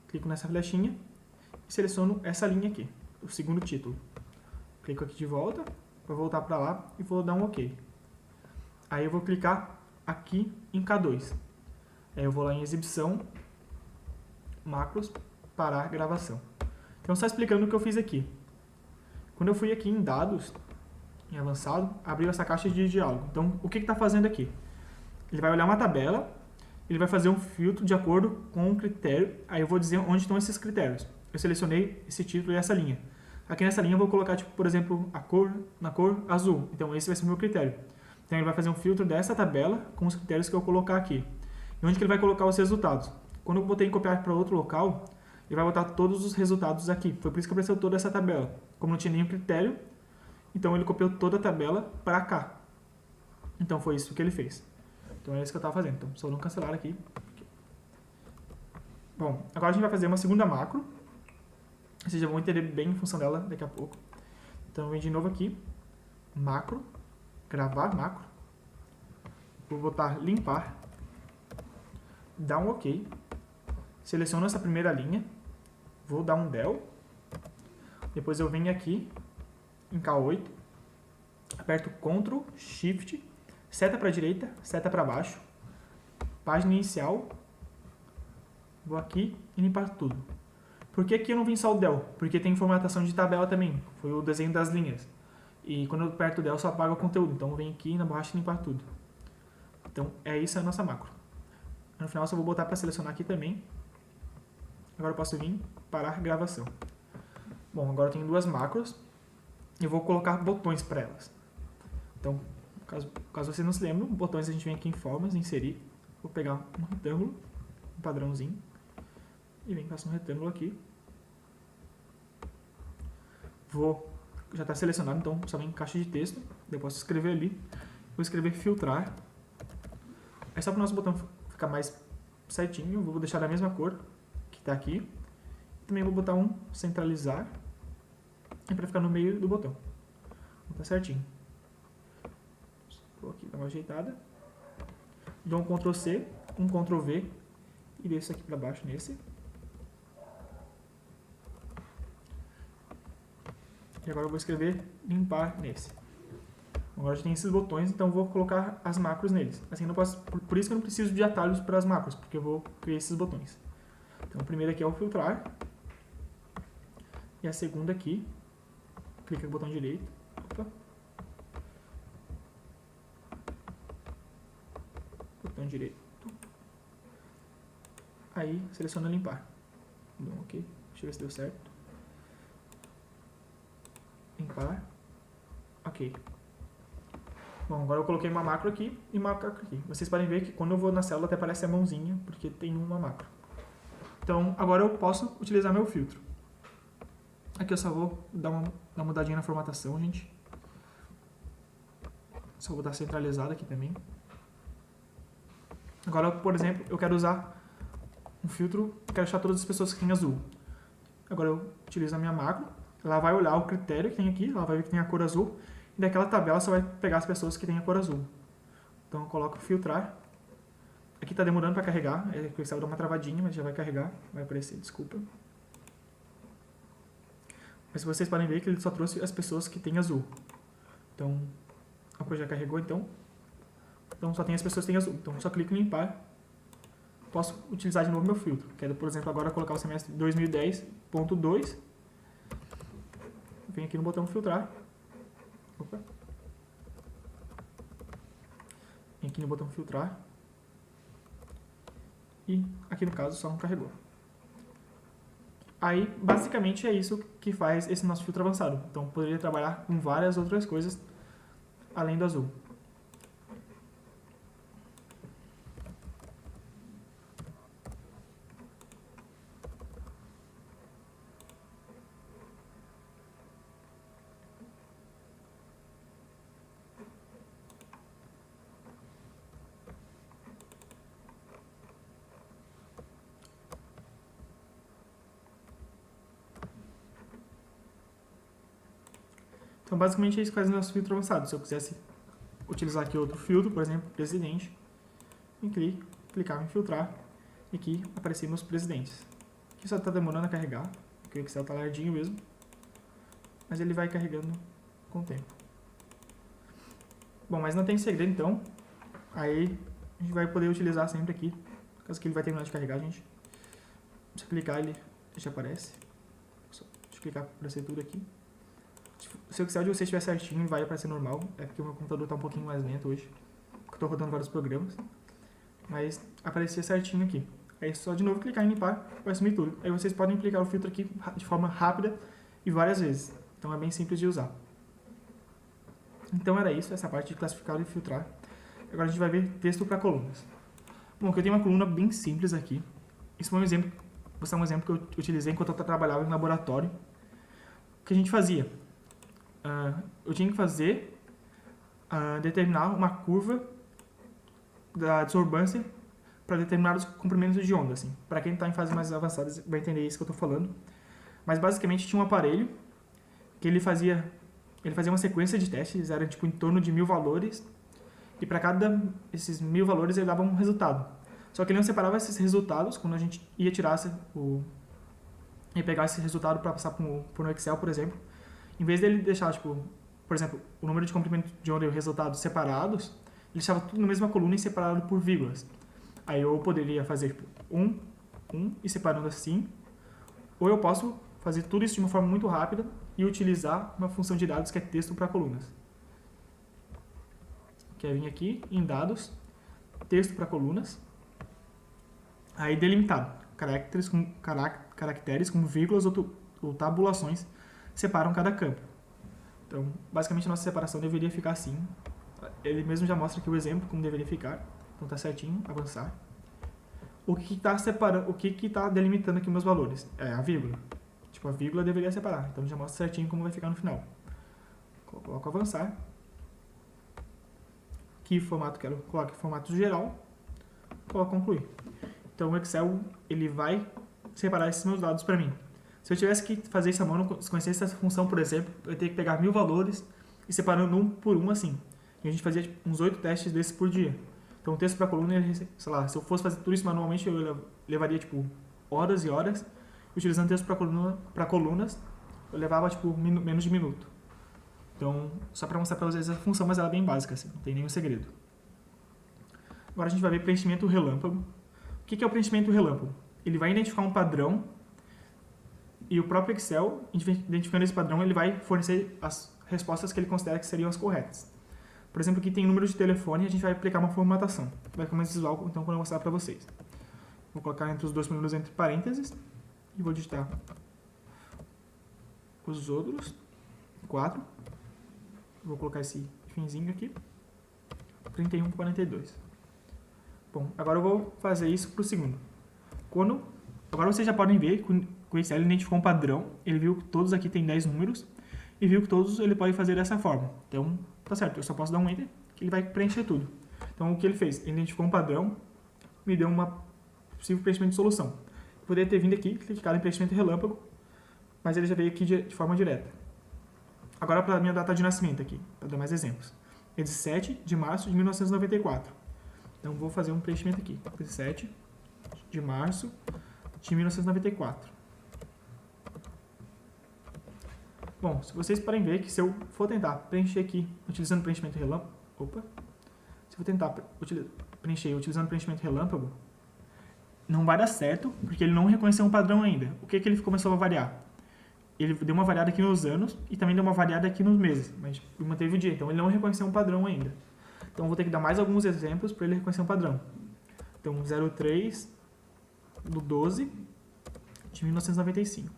[SPEAKER 1] clico nessa flechinha e seleciono essa linha aqui, o segundo título. Clico aqui de volta, vou voltar para lá e vou dar um OK. Aí eu vou clicar aqui em K2. Aí eu vou lá em exibição, macros, parar gravação. Então, só explicando o que eu fiz aqui. Quando eu fui aqui em dados, em avançado, abriu essa caixa de diálogo. Então, o que está fazendo aqui? Ele vai olhar uma tabela, ele vai fazer um filtro de acordo com um critério, aí eu vou dizer onde estão esses critérios. Eu selecionei esse título e essa linha. Aqui nessa linha eu vou colocar, tipo, por exemplo, na cor azul. Então, esse vai ser o meu critério. Então, ele vai fazer um filtro dessa tabela com os critérios que eu colocar aqui. E onde que ele vai colocar os resultados? Quando eu botei em copiar para outro local, ele vai botar todos os resultados aqui. Foi por isso que apareceu toda essa tabela. Como não tinha nenhum critério, então ele copiou toda a tabela para cá. Então foi isso que ele fez. Então é isso que eu estava fazendo. Então só não cancelar aqui. Bom, agora a gente vai fazer uma segunda macro. Vocês já vão entender bem em função dela daqui a pouco. Então eu venho de novo aqui. Macro. Gravar macro. Vou botar limpar. Dar um OK. Seleciono essa primeira linha. Vou dar um del. Depois eu venho aqui em K8. Aperto Ctrl, Shift, seta para a direita, seta para baixo. Página inicial. Vou aqui e limpar tudo. Por que aqui eu não vim só o del? Porque tem formatação de tabela também. Foi o desenho das linhas. E quando eu aperto o del só apaga o conteúdo. Então eu venho aqui na borracha e limpar tudo. Então é isso a nossa macro. No final eu só vou botar para selecionar aqui também. Agora eu posso vir parar gravação. Bom, agora eu tenho duas macros. E vou colocar botões para elas. Então, caso você não se lembre, botões a gente vem aqui em formas, inserir. Vou pegar um retângulo, um padrãozinho. E vem passar um retângulo aqui. Já está selecionado, então só vem em caixa de texto. Eu posso escrever ali. Vou escrever filtrar. É só para o nosso botão ficar mais certinho. Vou deixar da mesma cor que está aqui. Também vou botar um centralizar. É para ficar no meio do botão. Tá certinho. Vou aqui dar uma ajeitada. Dou um Ctrl C, um Ctrl V e desço aqui para baixo nesse. E agora eu vou escrever limpar nesse. Agora já tem esses botões, então eu vou colocar as macros neles. Assim, eu não posso, por isso que eu não preciso de atalhos para as macros, porque eu vou criar esses botões. Então o primeiro aqui é o filtrar. E a segunda aqui, clica no botão direito. Opa. Botão direito. Aí seleciona limpar. Bom, ok. Deixa eu ver se deu certo. Limpar. Ok. Bom, agora eu coloquei uma macro aqui e uma macro aqui. Vocês podem ver que quando eu vou na célula até aparece a mãozinha, porque tem uma macro. Então, agora eu posso utilizar meu filtro. Aqui eu só vou dar uma mudadinha na formatação, gente. Só vou dar centralizado aqui também. Agora, por exemplo, eu quero usar um filtro, quero achar todas as pessoas que têm azul. Agora eu utilizo a minha macro, ela vai olhar o critério que tem aqui, ela vai ver que tem a cor azul, e daquela tabela você vai pegar as pessoas que têm a cor azul. Então eu coloco filtrar. Aqui está demorando para carregar, o Excel dá uma travadinha, mas já vai carregar, vai aparecer, desculpa. Mas vocês podem ver que ele só trouxe as pessoas que têm azul. Então, a coisa já carregou, então só tem as pessoas que têm azul. Então, só clico em limpar. Posso utilizar de novo meu filtro. Quero, por exemplo, agora colocar o semestre 2010.2. Venho aqui no botão filtrar. Opa. Vem aqui no botão filtrar. E aqui no caso só não carregou. Aí, basicamente, é isso que faz esse nosso filtro avançado. Então, poderia trabalhar com várias outras coisas além do azul. Então, basicamente, é isso que faz o nosso filtro avançado. Se eu quisesse utilizar aqui outro filtro, por exemplo, presidente, e clicava em filtrar, e aqui apareciam meus presidentes. Aqui só está demorando a carregar, porque o Excel está lardinho mesmo, mas ele vai carregando com o tempo. Bom, mas não tem segredo, então. Aí a gente vai poder utilizar sempre aqui, caso que ele vai terminar de carregar, gente. Se eu clicar, ele já aparece. Deixa eu clicar para ser tudo aqui. Se o Excel de vocês estiver certinho, vai aparecer normal. É porque o meu computador está um pouquinho mais lento hoje, porque eu estou rodando vários programas. Mas aparecia certinho aqui. Aí só de novo clicar em limpar, vai sumir tudo. Aí vocês podem aplicar o filtro aqui de forma rápida e várias vezes. Então é bem simples de usar. Então era isso, essa parte de classificar e filtrar. Agora a gente vai ver texto para colunas. Bom, aqui eu tenho uma coluna bem simples aqui. Isso foi um exemplo, vou dar um exemplo que eu utilizei enquanto eu trabalhava em laboratório. O que a gente fazia? Eu tinha que determinar uma curva da absorbância para determinados comprimentos de onda. Assim. Para quem está em fases mais avançadas vai entender isso que eu estou falando. Mas basicamente tinha um aparelho que ele fazia uma sequência de testes, era tipo em torno de 1000 valores, e para cada esses 1000 valores ele dava um resultado. Só que ele não separava esses resultados quando a gente ia tirar ia pegar esse resultado para passar por um Excel, por exemplo. Em vez dele deixar, tipo, por exemplo, o número de comprimento de onda e o resultado separados, ele deixava tudo na mesma coluna e separado por vírgulas. Aí eu poderia fazer tipo, e separando assim, ou eu posso fazer tudo isso de uma forma muito rápida e utilizar uma função de dados que é texto para colunas. Que é vir aqui em dados, texto para colunas, aí delimitado, caracteres como vírgulas ou tabulações separam cada campo. Então, basicamente a nossa separação deveria ficar assim. Ele mesmo já mostra aqui o exemplo como deveria ficar. Então tá certinho, avançar. O que está separando, o que está delimitando aqui meus valores? É a vírgula. Tipo, a vírgula deveria separar. Então já mostra certinho como vai ficar no final. Coloco avançar. Que formato quero? Coloque formato geral. Coloco concluir. Então o Excel ele vai separar esses meus dados para mim. Se eu tivesse que fazer isso à mão, se conhecesse essa função, por exemplo, eu teria que pegar 1000 valores e separando um por um assim. E a gente fazia tipo, uns 8 testes desses por dia. Então o texto para coluna, sei lá, se eu fosse fazer tudo isso manualmente, eu levaria tipo horas e horas. Utilizando texto para colunas, eu levava tipo menos de minuto. Então, só para mostrar para vocês a função, mas ela é bem básica, assim, não tem nenhum segredo. Agora a gente vai ver preenchimento relâmpago. O que é o preenchimento relâmpago? Ele vai identificar um padrão e o próprio Excel, identificando esse padrão, ele vai fornecer as respostas que ele considera que seriam as corretas. Por exemplo, aqui tem número de telefone e a gente vai aplicar uma formatação. Vai ficar mais visual, então, quando eu mostrar para vocês. Vou colocar entre os dois números entre parênteses e vou digitar os outros 4. Vou colocar esse finzinho aqui. 31,42. Bom, agora eu vou fazer isso para o segundo. Agora vocês já podem ver que o Excel identificou um padrão. Ele viu que todos aqui tem 10 números. E viu que todos ele pode fazer dessa forma. Então, tá certo. Eu só posso dar um Enter, que ele vai preencher tudo. Então, o que ele fez? Ele identificou um padrão, me deu uma possível preenchimento de solução. Eu poderia ter vindo aqui, clicado em preenchimento relâmpago, mas ele já veio aqui de forma direta. Agora, para a minha data de nascimento aqui, para dar mais exemplos. É 17 de março de 1994. Então, vou fazer um preenchimento aqui. 17 de março de 1994. Bom, se vocês podem ver que se eu for tentar preencher aqui, utilizando preenchimento relâmpago... Se eu for tentar preencher utilizando preenchimento relâmpago, não vai dar certo, porque ele não reconheceu um padrão ainda. O que ele começou a variar? Ele deu uma variada aqui nos anos e também deu uma variada aqui nos meses, mas manteve o dia, então ele não reconheceu um padrão ainda. Então, vou ter que dar mais alguns exemplos para ele reconhecer um padrão. Então, 03/12 de 1995.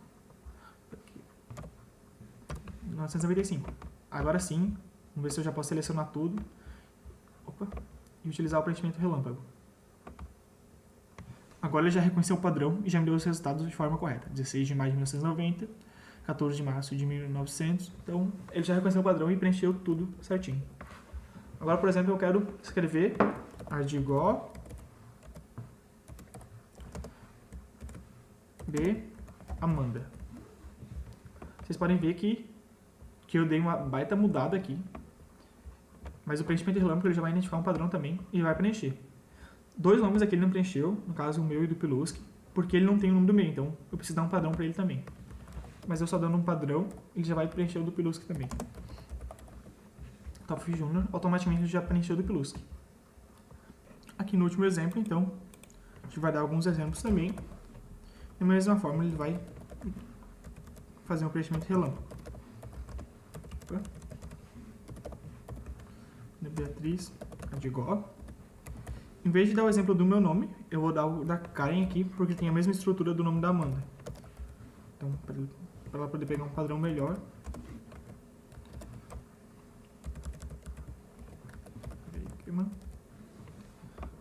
[SPEAKER 1] 1995. Agora sim, vamos ver se eu já posso selecionar tudo. E utilizar o preenchimento relâmpago. Agora ele já reconheceu o padrão e já me deu os resultados de forma correta. 16 de maio de 1990, 14 de março de 1900. Então, ele já reconheceu o padrão e preencheu tudo certinho. Agora, por exemplo, eu quero escrever ardigó B Amanda. Vocês podem ver que eu dei uma baita mudada aqui. Mas o preenchimento relâmpago ele já vai identificar um padrão também e vai preencher. 2 nomes aqui ele não preencheu, no caso o meu e do Piluski, porque ele não tem o nome do meu, então eu preciso dar um padrão para ele também. Mas eu só dando um padrão, ele já vai preencher o do Piluski também. Top Junior automaticamente já preencheu o do Piluski. Aqui no último exemplo, então, a gente vai dar alguns exemplos também. Da mesma forma, ele vai fazer um preenchimento relâmpago. Opa. Beatriz Ardigó. Em vez de dar o exemplo do meu nome, eu vou dar o da Karen aqui, porque tem a mesma estrutura do nome da Amanda. Então, para ela poder pegar um padrão melhor.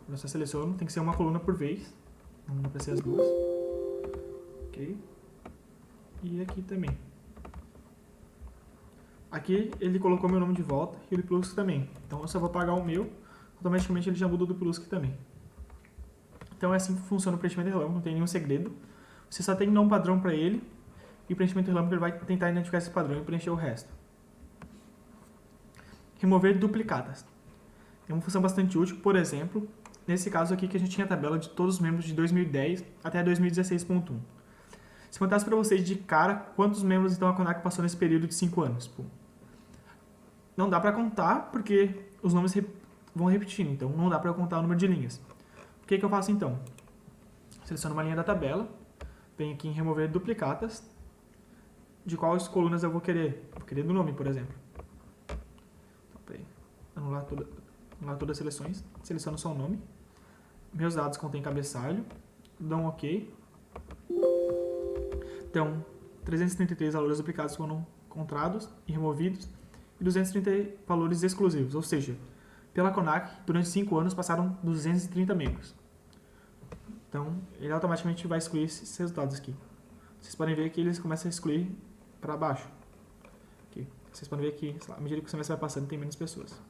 [SPEAKER 1] Eu só seleciono, tem que ser uma coluna por vez. Não dá para ser as duas. Ok. E aqui também. Aqui ele colocou meu nome de volta e o do Piluski também. Então eu só vou apagar o meu, automaticamente ele já muda o do Piluski também. Então é assim que funciona o preenchimento relâmpago, não tem nenhum segredo. Você só tem que dar um padrão para ele e o preenchimento relâmpago ele vai tentar identificar esse padrão e preencher o resto. Remover duplicatas. É uma função bastante útil, por exemplo, nesse caso aqui que a gente tinha a tabela de todos os membros de 2010 até 2016.1. Se contasse para vocês de cara quantos membros então a CONAC passou nesse período de 5 anos. Pô, não dá para contar porque os nomes vão repetindo, então não dá para contar o número de linhas. O que eu faço então? Seleciono uma linha da tabela, venho aqui em remover duplicatas, de quais colunas eu vou querer. Vou querer do nome, por exemplo. Anular todas as seleções, seleciono só o nome. Meus dados contêm cabeçalho, dou um OK. Então, 333 valores duplicados foram encontrados e removidos e 230 valores exclusivos, ou seja, pela CONAC, durante 5 anos passaram 230 membros. Então, ele automaticamente vai excluir esses resultados aqui. Vocês podem ver que eles começam a excluir para baixo. Aqui. Vocês podem ver que, à medida que o semestre vai passando, tem menos pessoas.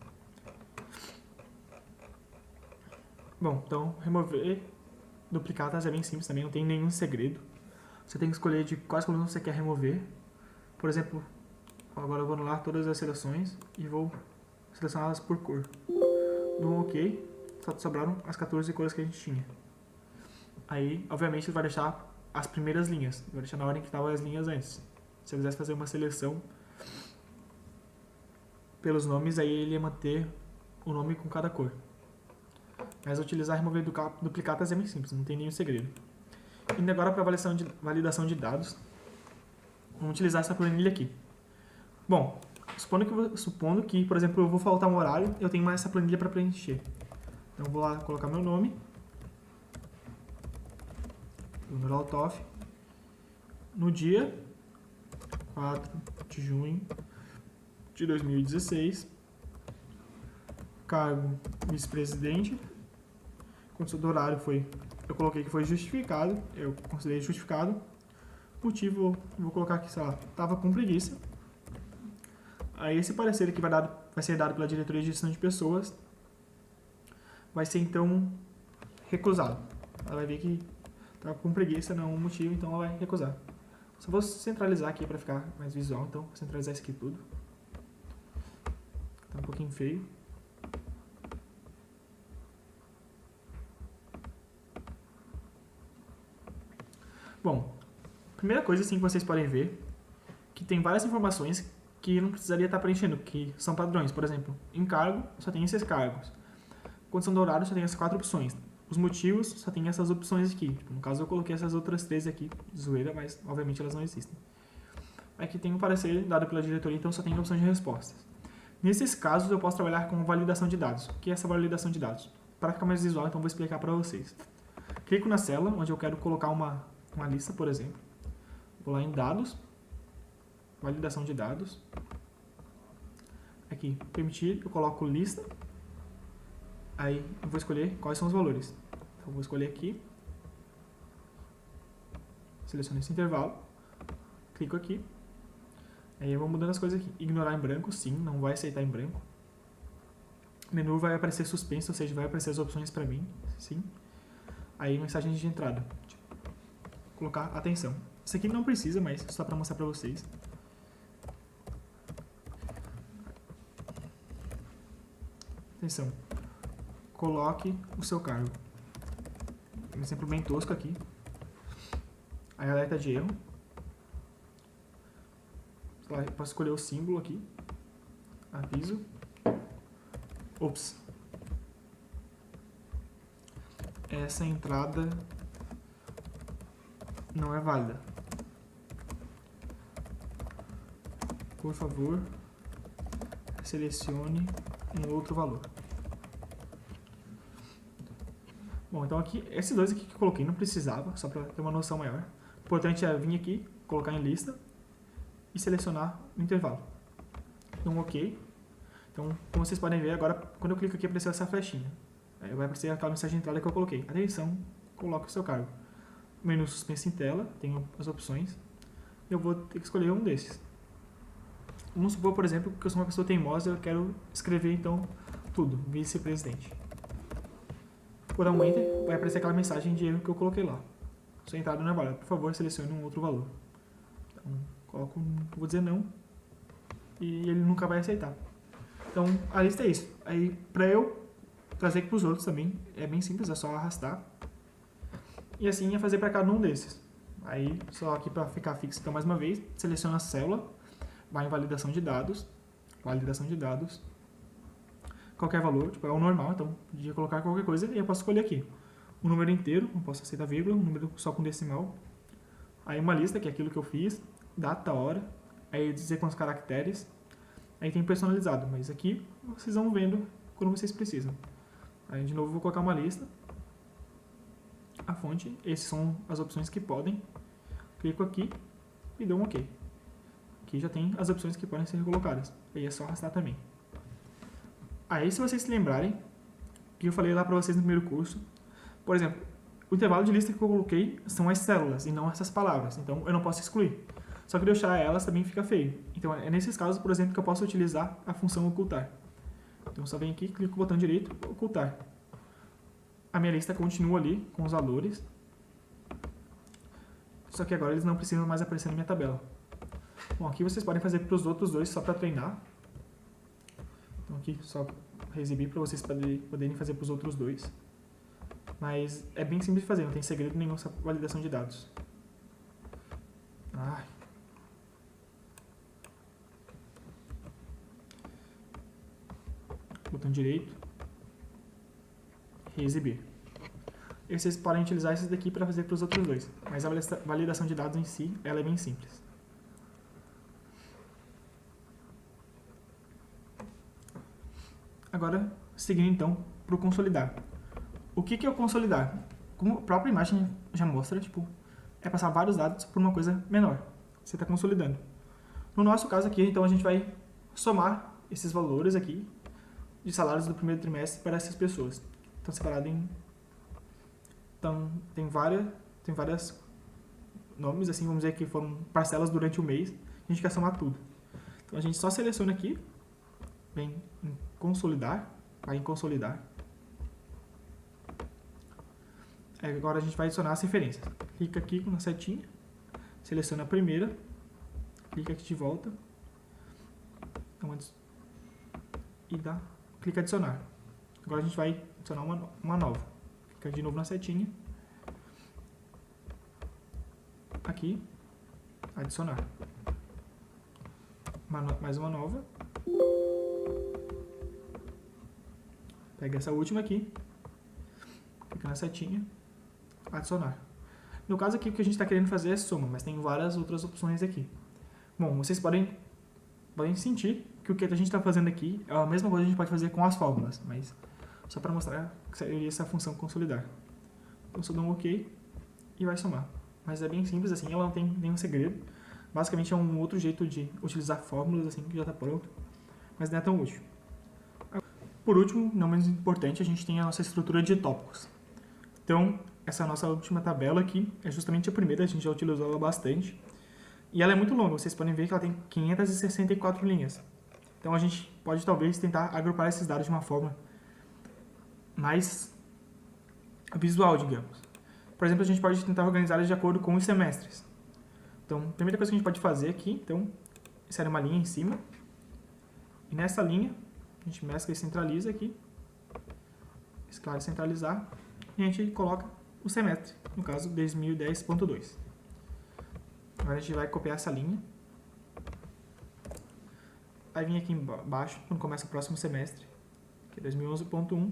[SPEAKER 1] Bom, então, remover duplicatas é bem simples também, não tem nenhum segredo. Você tem que escolher de quais colunas você quer remover. Por exemplo, agora eu vou anular todas as seleções e vou selecioná-las por cor. Dou um OK, só sobraram as 14 cores que a gente tinha. Aí, obviamente, ele vai deixar as primeiras linhas, vai deixar na ordem que estavam as linhas antes. Se eu quisesse fazer uma seleção pelos nomes, aí ele ia manter o nome com cada cor. Mas utilizar e remover duplicatas é bem simples, não tem nenhum segredo. Indo agora para a validação de dados, vamos utilizar essa planilha aqui. Bom, supondo que, por exemplo, eu vou faltar um horário, eu tenho essa planilha para preencher. Então, eu vou lá colocar meu nome, número Altoff, no dia 4 de junho de 2016, cargo vice-presidente, condição do horário eu coloquei que foi justificado, eu considerei justificado. Motivo, vou colocar aqui, sei lá, estava com preguiça. Aí esse parecer aqui vai ser dado pela diretoria de gestão de pessoas, vai ser então recusado. Ela vai ver que estava com preguiça, não é um motivo, então ela vai recusar. Só vou centralizar aqui para ficar mais visual, então vou centralizar isso aqui tudo. Tá um pouquinho feio. Bom, primeira coisa assim que vocês podem ver, que tem várias informações que não precisaria estar preenchendo, que são padrões. Por exemplo, em cargo, só tem esses cargos. Condição do horário, só tem essas 4 opções. Os motivos, só tem essas opções aqui. Tipo, no caso, eu coloquei essas outras 3 aqui, zoeira, mas obviamente elas não existem. Aqui tem um parecer dado pela diretoria, então só tem opções de respostas. Nesses casos, eu posso trabalhar com validação de dados. O que é essa validação de dados? Para ficar mais visual, então vou explicar para vocês. Clico na célula onde eu quero colocar uma lista, por exemplo. Vou lá em dados, validação de dados. Aqui, permitir, eu coloco lista. Aí eu vou escolher quais são os valores. Então, eu vou escolher aqui. Seleciono esse intervalo. Clico aqui. Aí eu vou mudando as coisas aqui. Ignorar em branco, sim, não vai aceitar em branco. Menu vai aparecer suspenso, ou seja, vai aparecer as opções para mim, sim. Aí mensagem de entrada. Colocar atenção. Isso aqui não precisa, mas só para mostrar para vocês. Atenção. Coloque o seu cargo. Um exemplo bem tosco aqui. Aí alerta de erro. Posso escolher o símbolo aqui. Aviso. Ops. Essa entrada não é válida. Por favor, selecione um outro valor. Bom, então aqui, esses dois aqui que eu coloquei não precisava, só para ter uma noção maior. O importante é vir aqui, colocar em lista e selecionar o intervalo. Então, OK. Então, como vocês podem ver, agora, quando eu clico aqui, apareceu essa flechinha. Aí vai aparecer aquela mensagem de entrada que eu coloquei. Atenção, coloque o seu cargo. Menu suspenso em tela, tenho as opções. Eu vou ter que escolher um desses. Vamos supor, por exemplo, que eu sou uma pessoa teimosa e eu quero escrever, então, tudo, vice-presidente. Vou dar um Enter, vai aparecer aquela mensagem de erro que eu coloquei lá. Sua entrada não é válida, por favor, selecione um outro valor. Então, coloco, vou dizer não, e ele nunca vai aceitar. Então, a lista é isso. Aí, para eu trazer aqui para os outros também, é bem simples, é só arrastar. E assim é fazer para cada um desses. Aí, só aqui para ficar fixo, então, mais uma vez, seleciona a célula, vai em validação de dados, qualquer valor, tipo, é o normal, então, podia colocar qualquer coisa e eu posso escolher aqui. Um número inteiro, não posso aceitar vírgula, um número só com decimal. Aí uma lista, que é aquilo que eu fiz, data, hora, aí dizer quantos caracteres. Aí tem personalizado, mas aqui vocês vão vendo quando vocês precisam. Aí de novo vou colocar uma lista. A fonte, essas são as opções que podem. Clico aqui e dou um OK. Aqui já tem as opções que podem ser colocadas. Aí é só arrastar também. Aí se vocês se lembrarem, que eu falei lá para vocês no primeiro curso, por exemplo, o intervalo de lista que eu coloquei são as células e não essas palavras. Então eu não posso excluir. Só que deixar elas também fica feio. Então é nesses casos, por exemplo, que eu posso utilizar a função ocultar. Então só venho aqui, clico com o botão direito, ocultar. A minha lista continua ali com os valores. Só que agora eles não precisam mais aparecer na minha tabela. Bom, aqui vocês podem fazer para os outros dois só para treinar. Então aqui só exibir para vocês poderem fazer para os outros dois. Mas é bem simples de fazer, não tem segredo nenhum essa validação de dados. Ai. Botão direito, reexibir. E vocês podem utilizar esses daqui para fazer para os outros dois, mas a validação de dados em si, ela é bem simples. Agora, seguindo então para o consolidar. O que é o consolidar? Como a própria imagem já mostra, tipo, é passar vários dados por uma coisa menor. Você está consolidando. No nosso caso aqui, então, a gente vai somar esses valores aqui de salários do primeiro trimestre para essas pessoas. Estão separados em... Então, tem várias nomes, assim, vamos dizer que foram parcelas durante o mês. A gente quer somar tudo. Então, a gente só seleciona aqui, vem em consolidar, vai em consolidar. Agora a gente vai adicionar as referências. Clica aqui na setinha, seleciona a primeira, clica aqui de volta, e clica adicionar. Agora a gente vai adicionar uma nova. Clica de novo na setinha, aqui, adicionar. Mais uma nova. Pega essa última aqui, clica na setinha, adicionar. No caso aqui, o que a gente está querendo fazer é soma, mas tem várias outras opções aqui. Bom, vocês podem sentir que o que a gente está fazendo aqui é a mesma coisa que a gente pode fazer com as fórmulas, mas só para mostrar que seria essa função consolidar. Então, só dou um OK e vai somar. Mas é bem simples assim, ela não tem nenhum segredo. Basicamente é um outro jeito de utilizar fórmulas assim, que já está pronto, mas não é tão útil. Por último, não menos importante, a gente tem a nossa estrutura de tópicos. Então, essa nossa última tabela aqui é justamente a primeira, a gente já utilizou ela bastante. E ela é muito longa, vocês podem ver que ela tem 564 linhas. Então, a gente pode talvez tentar agrupar esses dados de uma forma mais visual, digamos. Por exemplo, a gente pode tentar organizar eles de acordo com os semestres. Então, a primeira coisa que a gente pode fazer aqui, então, insere uma linha em cima. E nessa linha, a gente mescla e centraliza aqui. Mesclar e centralizar. E a gente coloca o semestre, no caso 2010.2. Agora a gente vai copiar essa linha. Vai vir aqui embaixo, quando começa o próximo semestre, que é 2011.1.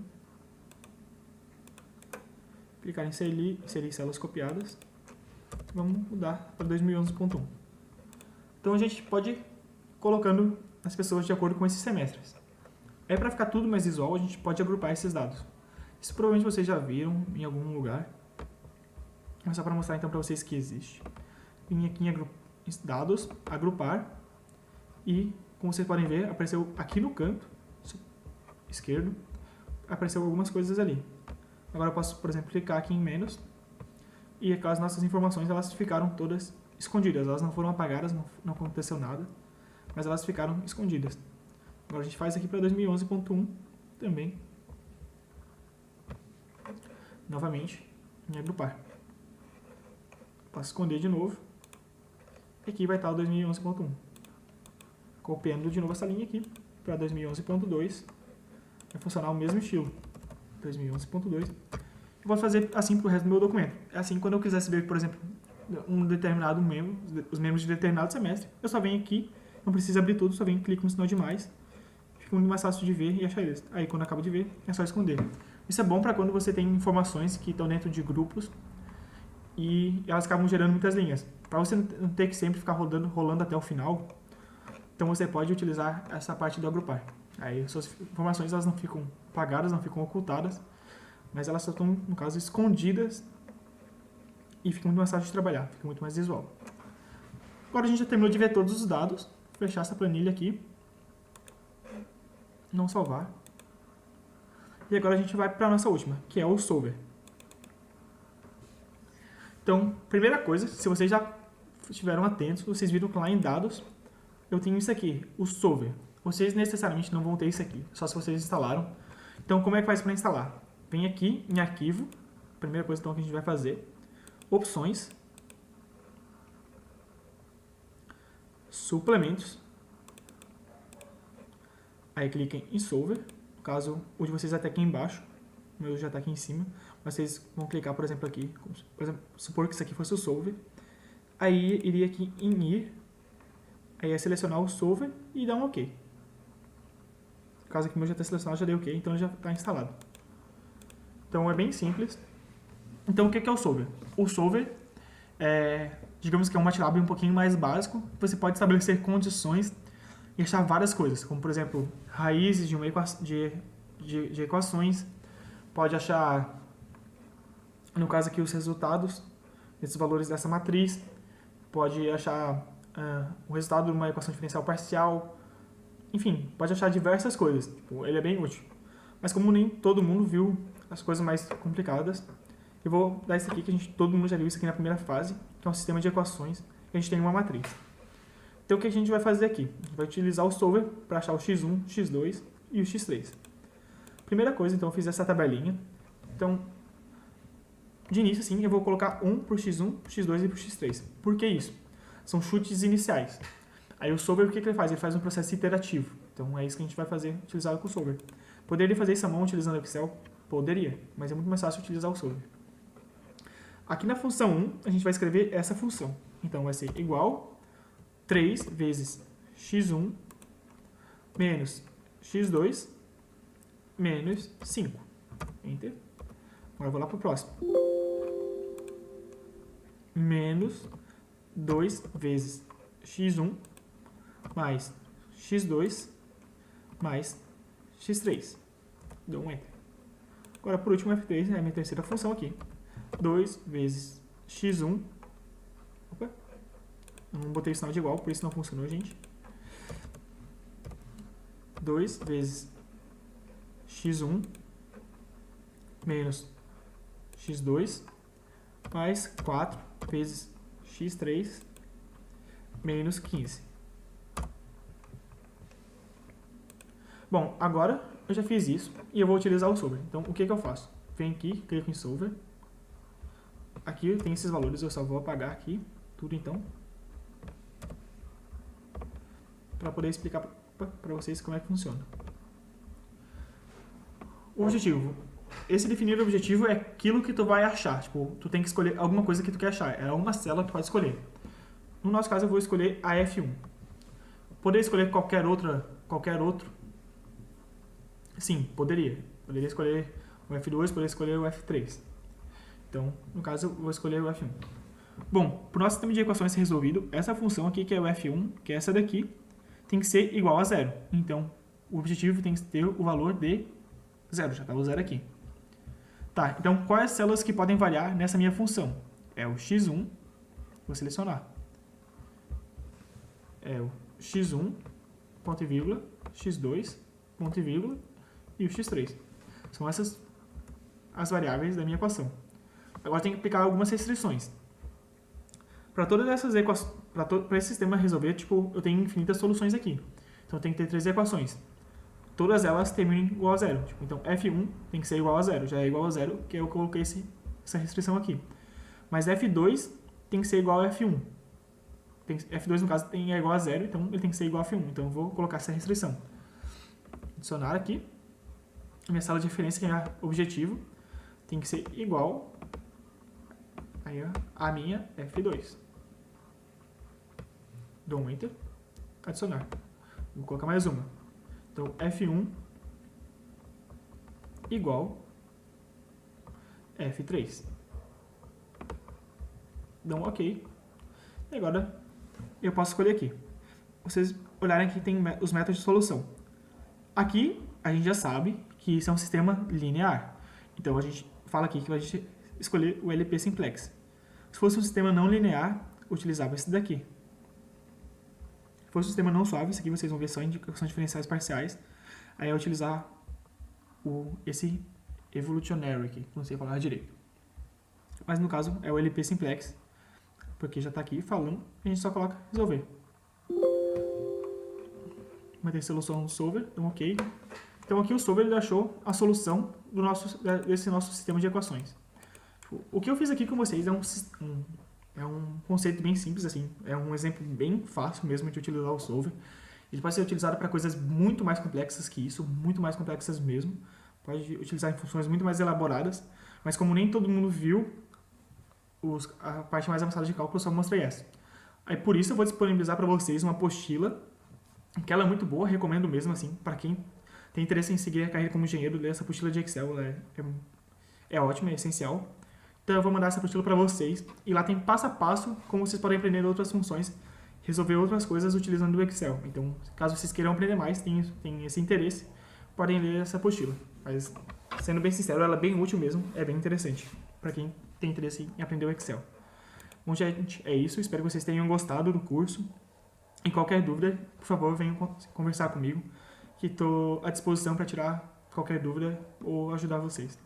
[SPEAKER 1] Clicar em inserir células copiadas. Vamos mudar para 2011.1. Então a gente pode ir colocando as pessoas de acordo com esses semestres. Aí para ficar tudo mais visual, a gente pode agrupar esses dados. Isso provavelmente vocês já viram em algum lugar. Mas só para mostrar então para vocês que existe. Vim aqui em dados, agrupar, e como vocês podem ver, apareceu aqui no canto esquerdo, apareceu algumas coisas ali. Agora eu posso, por exemplo, clicar aqui em menos, e aquelas nossas informações elas ficaram todas escondidas, elas não foram apagadas, não aconteceu nada, mas elas ficaram escondidas. Agora a gente faz aqui para 2011.1 também, novamente, em agrupar. Posso esconder de novo, e aqui vai estar o 2011.1. Copiando de novo essa linha aqui para 2011.2, vai funcionar o mesmo estilo, 2011.2. Eu vou fazer assim para o resto do meu documento. É assim, quando eu quiser saber, por exemplo, um determinado membro, os membros de determinado semestre, eu só venho aqui, não precisa abrir tudo, só venho, clico no sinal de mais, fica muito mais fácil de ver e achar eles. Aí, quando acaba de ver, é só esconder. Isso é bom para quando você tem informações que estão dentro de grupos e elas acabam gerando muitas linhas. Para você não ter que sempre ficar rolando até o final, então você pode utilizar essa parte do agrupar. Aí, suas informações elas não ficam apagadas, não ficam ocultadas, mas elas só estão, no caso, escondidas e fica muito mais fácil de trabalhar, fica muito mais visual. Agora a gente já terminou de ver todos os dados, vou fechar essa planilha aqui, não salvar. E agora a gente vai para a nossa última, que é o solver. Então, primeira coisa, se vocês já estiveram atentos, vocês viram que lá em dados, eu tenho isso aqui, o solver. Vocês necessariamente não vão ter isso aqui, só se vocês instalaram. Então, como é que faz para instalar? Vem aqui em arquivo, primeira coisa então que a gente vai fazer, opções, suplementos, aí cliquem em solver, no caso o de vocês até aqui embaixo, o meu já está aqui em cima, mas vocês vão clicar por exemplo aqui, por exemplo, supor que isso aqui fosse o solver, aí iria aqui em ir, aí é selecionar o solver e dar um OK. No caso aqui o meu já está selecionado, já dei OK, então já está instalado. Então é bem simples. Então o que é o solver? O solver é, digamos que é um MATLAB um pouquinho mais básico. Você pode estabelecer condições e achar várias coisas, como por exemplo, raízes de, de equações. Pode achar, no caso aqui, os resultados desses valores dessa matriz. Pode achar o resultado de uma equação diferencial parcial. Enfim, pode achar diversas coisas. Tipo, ele é bem útil. Mas como nem todo mundo viu as coisas mais complicadas, eu vou dar isso aqui, que todo mundo já viu isso aqui na primeira fase, que é um sistema de equações que a gente tem uma matriz. Então o que a gente vai fazer aqui? A gente vai utilizar o solver para achar o x1, x2 e o x3. Primeira coisa, então eu fiz essa tabelinha. Então, de início assim, eu vou colocar 1 para o x1, x2 e para o x3. Por que isso? São chutes iniciais. Aí o solver, o que ele faz? Ele faz um processo iterativo. Então é isso que a gente vai fazer, utilizado com o solver. Poderia fazer isso à mão utilizando o Excel? Poderia, mas é muito mais fácil utilizar o solver. Aqui na função 1, a gente vai escrever essa função. Então vai ser igual 3 vezes x1 menos x2 menos 5. Enter. Agora eu vou lá para o próximo. Menos 2 vezes x1 mais x2 mais x3. Dou um Enter. Agora, por último, f3 é a minha terceira função aqui. 2 vezes x1. Opa, eu não botei o sinal de igual, por isso não funcionou, gente. 2 vezes x1 menos x2 mais 4 vezes x3 menos 15. Bom, agora eu já fiz isso e eu vou utilizar o solver. Então, o que eu faço? Venho aqui, clico em solver. Aqui tem esses valores, eu só vou apagar aqui tudo então, para poder explicar para vocês como é que funciona. O objetivo. Esse definir o objetivo é aquilo que tu vai achar. Tipo, tu tem que escolher alguma coisa que tu quer achar. É uma célula que tu pode escolher. No nosso caso, eu vou escolher a F1. Poderia escolher qualquer outro? Sim, poderia. Poderia escolher o F2, poderia escolher o F3. Então, no caso, eu vou escolher o F1. Bom, para o nosso sistema de equações ser resolvido, essa função aqui, que é o F1, que é essa daqui, tem que ser igual a zero. Então, o objetivo tem que ter o valor de zero. Já está o zero aqui. Tá, então quais células que podem variar nessa minha função? É o x1, vou selecionar. É o x1, ponto e vírgula, x2, ponto e vírgula, e o x3. São essas as variáveis da minha equação. Agora tem que aplicar algumas restrições. Para todas essas equações, para esse sistema resolver, tipo, eu tenho infinitas soluções aqui. Então tem que ter 3 equações. Todas elas terminam igual a zero. Tipo, então F1 tem que ser igual a zero. Já é igual a zero, que eu coloquei essa restrição aqui. Mas F2 tem que ser igual a F1. F2, no caso, é igual a zero, então ele tem que ser igual a F1. Então eu vou colocar essa restrição. Adicionar aqui. Minha sala de referência, que é o objetivo, tem que ser igual a minha F2. Dou um Enter. Adicionar. Vou colocar mais uma. Então, F1 igual F3. Dá um OK. E agora, eu posso escolher aqui. Vocês olharem aqui, tem os métodos de solução. Aqui, a gente já sabe que isso é um sistema linear. Então, a gente fala aqui que a gente escolher o LP simplex. Se fosse um sistema não linear, utilizava esse daqui. Se fosse um sistema não suave, isso aqui vocês vão ver só indicações diferenciais parciais. Aí eu utilizar esse evolutionary aqui, não sei falar direito. Mas no caso é o LP simplex, porque já está aqui falando, a gente só coloca resolver. Vai ter solução no solver, então ok. Então aqui o solver ele achou a solução desse nosso sistema de equações. O que eu fiz aqui com vocês é um conceito bem simples, assim, é um exemplo bem fácil mesmo de utilizar o solver. Ele pode ser utilizado para coisas muito mais complexas que isso, muito mais complexas mesmo. Pode utilizar em funções muito mais elaboradas, mas como nem todo mundo viu a parte mais avançada de cálculo, eu só mostrei essa. Aí por isso eu vou disponibilizar para vocês uma apostila, que ela é muito boa, recomendo mesmo, assim, para quem tem interesse em seguir a carreira como engenheiro, ler essa apostila de Excel, é ótima, é essencial. Então eu vou mandar essa apostila para vocês, e lá tem passo a passo como vocês podem aprender outras funções, resolver outras coisas utilizando o Excel. Então, caso vocês queiram aprender mais, tem esse interesse, podem ler essa apostila. Mas, sendo bem sincero, ela é bem útil mesmo, é bem interessante para quem tem interesse em aprender o Excel. Bom, gente, é isso. Espero que vocês tenham gostado do curso. E qualquer dúvida, por favor, venham conversar comigo, que estou à disposição para tirar qualquer dúvida ou ajudar vocês.